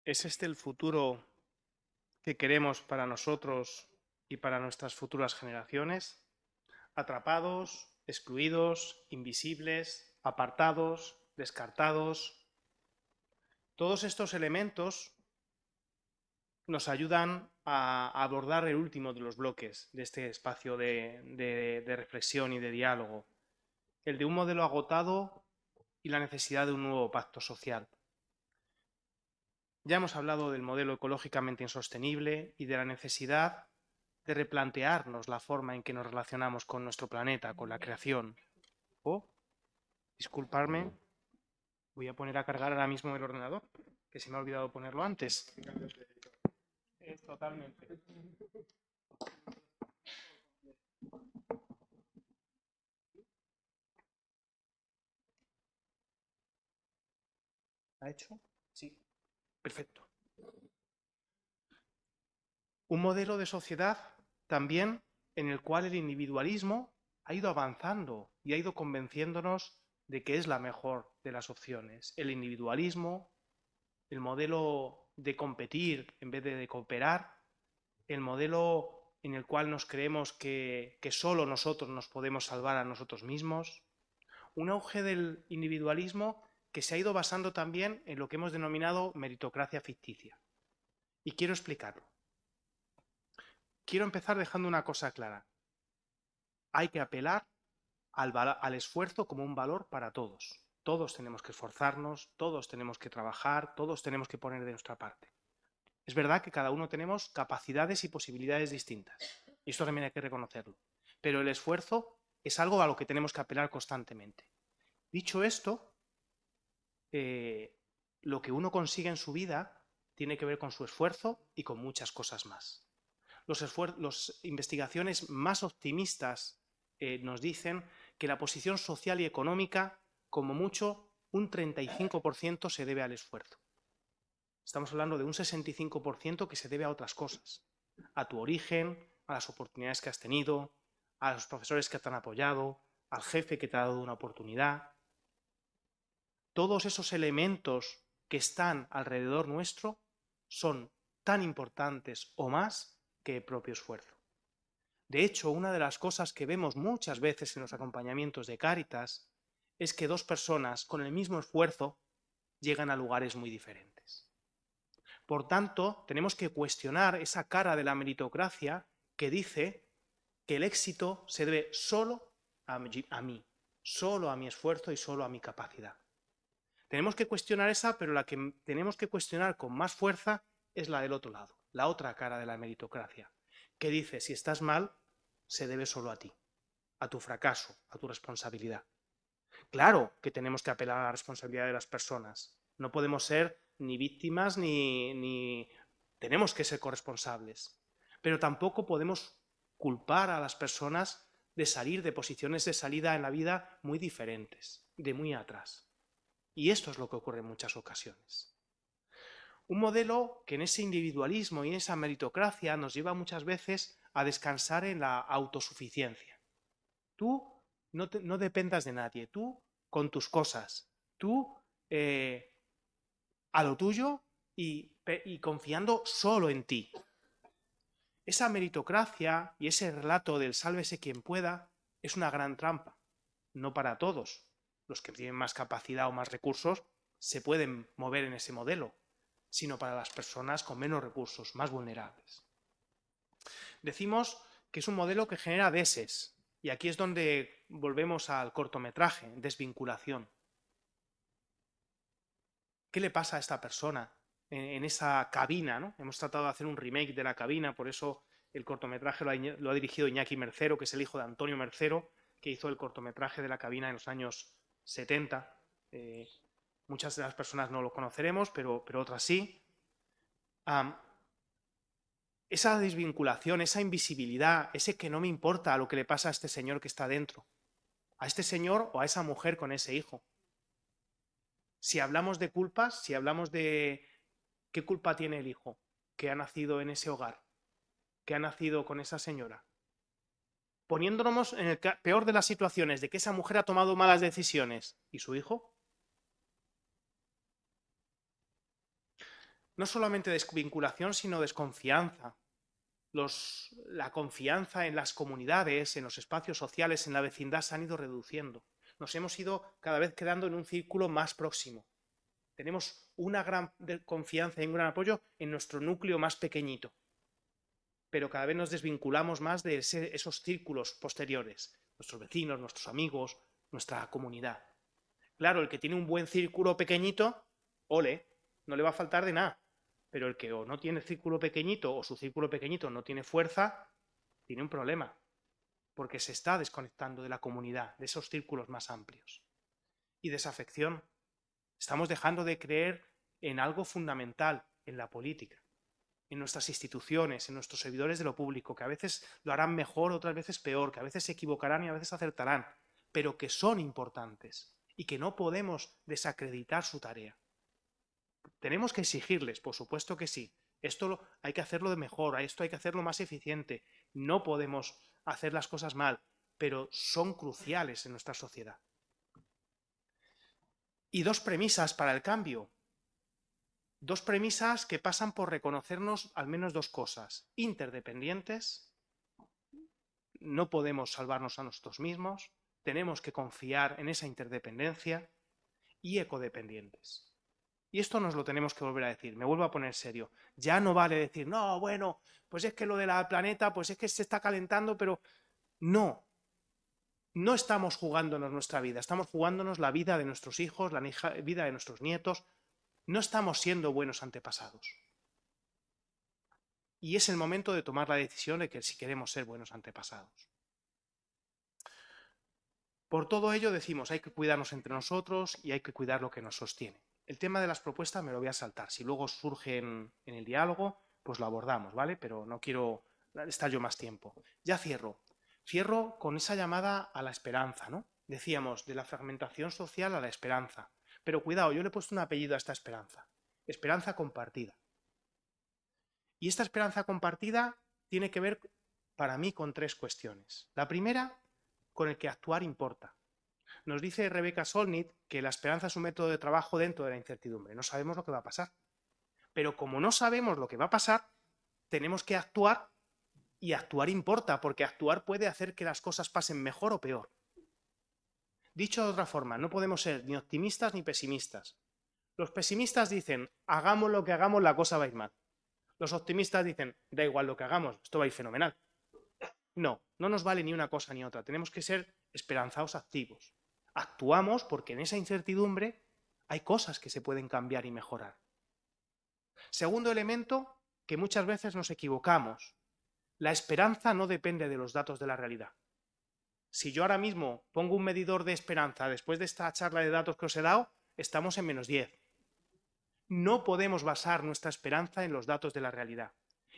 ¿Es este el futuro que queremos para nosotros y para nuestras futuras generaciones? Atrapados, excluidos, invisibles, apartados, descartados. Todos estos elementos nos ayudan a abordar el último de los bloques de este espacio de reflexión y de diálogo, el de un modelo agotado y la necesidad de un nuevo pacto social. Ya hemos hablado del modelo ecológicamente insostenible y de la necesidad de replantearnos la forma en que nos relacionamos con nuestro planeta, con la creación. Disculparme, voy a poner a cargar ahora mismo el ordenador, que se me ha olvidado ponerlo antes. Totalmente. ¿Ha hecho? Sí. Perfecto. Un modelo de sociedad también en el cual el individualismo ha ido avanzando y ha ido convenciéndonos de que es la mejor de las opciones. El individualismo, el modelo de competir en vez de cooperar, el modelo en el cual nos creemos que solo nosotros nos podemos salvar a nosotros mismos, un auge del individualismo que se ha ido basando también en lo que hemos denominado meritocracia ficticia. Y quiero explicarlo. Quiero empezar dejando una cosa clara. Hay que apelar al esfuerzo como un valor para todos. Todos tenemos que esforzarnos, todos tenemos que trabajar, todos tenemos que poner de nuestra parte. Es verdad que cada uno tenemos capacidades y posibilidades distintas. Y esto también hay que reconocerlo. Pero el esfuerzo es algo a lo que tenemos que apelar constantemente. Dicho esto, lo que uno consigue en su vida tiene que ver con su esfuerzo y con muchas cosas más. Las investigaciones más optimistas nos dicen que la posición social y económica, como mucho, un 35% se debe al esfuerzo. Estamos hablando de un 65% que se debe a otras cosas, a tu origen, a las oportunidades que has tenido, a los profesores que te han apoyado, al jefe que te ha dado una oportunidad. Todos esos elementos que están alrededor nuestro son tan importantes o más que el propio esfuerzo. De hecho, una de las cosas que vemos muchas veces en los acompañamientos de Cáritas es que dos personas con el mismo esfuerzo llegan a lugares muy diferentes. Por tanto, tenemos que cuestionar esa cara de la meritocracia que dice que el éxito se debe solo a mí, solo a mi esfuerzo y solo a mi capacidad. Tenemos que cuestionar esa, pero la que tenemos que cuestionar con más fuerza es la del otro lado, la otra cara de la meritocracia, que dice, si estás mal, se debe solo a ti, a tu fracaso, a tu responsabilidad. Claro que tenemos que apelar a la responsabilidad de las personas. No podemos ser ni víctimas ni tenemos que ser corresponsables. Pero tampoco podemos culpar a las personas de salir de posiciones de salida en la vida muy diferentes, de muy atrás. Y esto es lo que ocurre en muchas ocasiones. Un modelo que en ese individualismo y en esa meritocracia nos lleva muchas veces a descansar en la autosuficiencia. Tú no dependas de nadie, tú con tus cosas, tú a lo tuyo y confiando solo en ti. Esa meritocracia y ese relato del sálvese quien pueda es una gran trampa, no para todos. Los que tienen más capacidad o más recursos se pueden mover en ese modelo, sino para las personas con menos recursos, más vulnerables. Decimos que es un modelo que genera deses, y aquí es donde volvemos al cortometraje, desvinculación. ¿Qué le pasa a esta persona en esa cabina, ¿no? Hemos tratado de hacer un remake de La cabina, por eso el cortometraje lo ha dirigido Iñaki Mercero, que es el hijo de Antonio Mercero, que hizo el cortometraje de La cabina en los años 70. Muchas de las personas no lo conoceremos, pero otras sí. Esa desvinculación, esa invisibilidad, ese que no me importa a lo que le pasa a este señor que está dentro, a este señor o a esa mujer con ese hijo. Si hablamos de culpas, si hablamos de qué culpa tiene el hijo que ha nacido en ese hogar, que ha nacido con esa señora, poniéndonos en el peor de las situaciones de que esa mujer ha tomado malas decisiones, ¿y su hijo? no solamente desvinculación, sino desconfianza. La confianza en las comunidades, en los espacios sociales, en la vecindad se han ido reduciendo. Nos hemos ido cada vez quedando en un círculo más próximo. Tenemos una gran confianza y un gran apoyo en nuestro núcleo más pequeñito, pero cada vez nos desvinculamos más de esos círculos posteriores, nuestros vecinos, nuestros amigos, nuestra comunidad. Claro, el que tiene un buen círculo pequeñito, ole, no le va a faltar de nada. Pero el que o no tiene círculo pequeñito o su círculo pequeñito no tiene fuerza, tiene un problema, porque se está desconectando de la comunidad, de esos círculos más amplios. Y desafección. Estamos dejando de creer en algo fundamental en la política, en nuestras instituciones, en nuestros servidores de lo público, que a veces lo harán mejor, otras veces peor, que a veces se equivocarán y a veces acertarán, pero que son importantes y que no podemos desacreditar su tarea. Tenemos que exigirles, por supuesto que sí. Esto hay que hacerlo de mejor, esto hay que hacerlo más eficiente. No podemos hacer las cosas mal, pero son cruciales en nuestra sociedad. Y dos premisas para el cambio. Dos premisas que pasan por reconocernos al menos dos cosas. Interdependientes. No podemos salvarnos a nosotros mismos. Tenemos que confiar en esa interdependencia. Y ecodependientes. Y esto nos lo tenemos que volver a decir. Me vuelvo a poner serio. Ya no vale decir, no, bueno, pues es que lo del planeta, pues es que se está calentando, pero no. No estamos jugándonos nuestra vida, estamos jugándonos la vida de nuestros hijos, la vida de nuestros nietos. No estamos siendo buenos antepasados. Y es el momento de tomar la decisión de que si queremos ser buenos antepasados. Por todo ello decimos, hay que cuidarnos entre nosotros y hay que cuidar lo que nos sostiene. El tema de las propuestas me lo voy a saltar. Si luego surge en el diálogo, pues lo abordamos, ¿vale? Pero no quiero estar yo más tiempo. Ya cierro. Cierro con esa llamada a la esperanza, ¿no? Decíamos, de la fragmentación social a la esperanza. Pero cuidado, yo le he puesto un apellido a esta esperanza. Esperanza compartida. Y esta esperanza compartida tiene que ver, para mí, con tres cuestiones. La primera, con el que actuar importa. Nos dice Rebecca Solnit que la esperanza es un método de trabajo dentro de la incertidumbre. No sabemos lo que va a pasar. Pero como no sabemos lo que va a pasar, tenemos que actuar y actuar importa, porque actuar puede hacer que las cosas pasen mejor o peor. Dicho de otra forma, no podemos ser ni optimistas ni pesimistas. Los pesimistas dicen, hagamos lo que hagamos, la cosa va a ir mal. Los optimistas dicen, da igual lo que hagamos, esto va a ir fenomenal. No, no nos vale ni una cosa ni otra. Tenemos que ser esperanzados activos. Actuamos porque en esa incertidumbre hay cosas que se pueden cambiar y mejorar. Segundo elemento, que muchas veces nos equivocamos. La esperanza no depende de los datos de la realidad. Si yo ahora mismo pongo un medidor de esperanza después de esta charla de datos que os he dado, estamos en -10. No podemos basar nuestra esperanza en los datos de la realidad.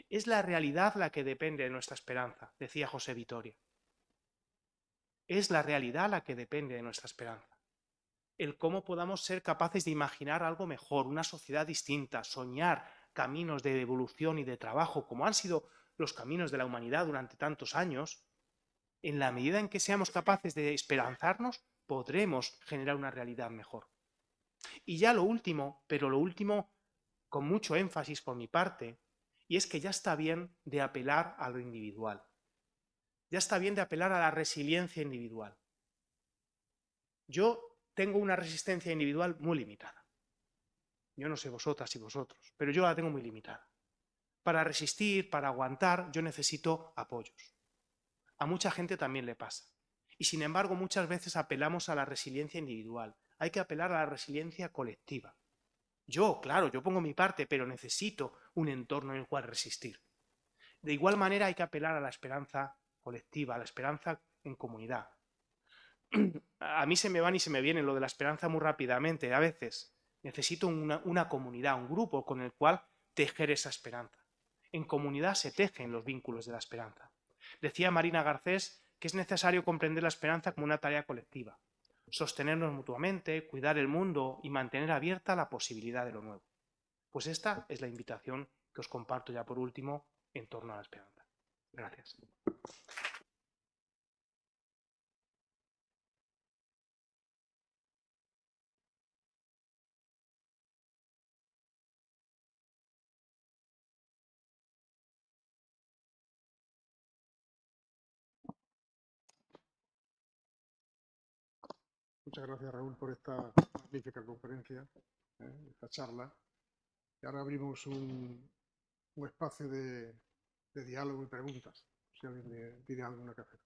Es la realidad la que depende de nuestra esperanza, decía José Vitoria. Es la realidad la que depende de nuestra esperanza. El cómo podamos ser capaces de imaginar algo mejor, una sociedad distinta, soñar caminos de evolución y de trabajo, como han sido los caminos de la humanidad durante tantos años. En la medida en que seamos capaces de esperanzarnos, podremos generar una realidad mejor. Y ya lo último, pero lo último con mucho énfasis por mi parte, y es que ya está bien de apelar a lo individual. Ya está bien de apelar a la resiliencia individual. Yo tengo una resistencia individual muy limitada. Yo no sé vosotras y vosotros, pero yo la tengo muy limitada. Para resistir, para aguantar, yo necesito apoyos. A mucha gente también le pasa. Y sin embargo, muchas veces apelamos a la resiliencia individual. Hay que apelar a la resiliencia colectiva. Yo, claro, yo pongo mi parte, pero necesito un entorno en el cual resistir. De igual manera hay que apelar a la esperanza colectiva, a la esperanza en comunidad. A mí se me van y se me vienen lo de la esperanza muy rápidamente. A veces necesito una comunidad, un grupo con el cual tejer esa esperanza. En comunidad se tejen los vínculos de la esperanza. Decía Marina Garcés que es necesario comprender la esperanza como una tarea colectiva, sostenernos mutuamente, cuidar el mundo y mantener abierta la posibilidad de lo nuevo. Pues esta es la invitación que os comparto ya por último en torno a la esperanza. Gracias. Muchas gracias, Raúl, por esta magnífica conferencia, esta charla. Y ahora abrimos un espacio de diálogo y preguntas, si alguien tiene alguna que hacer.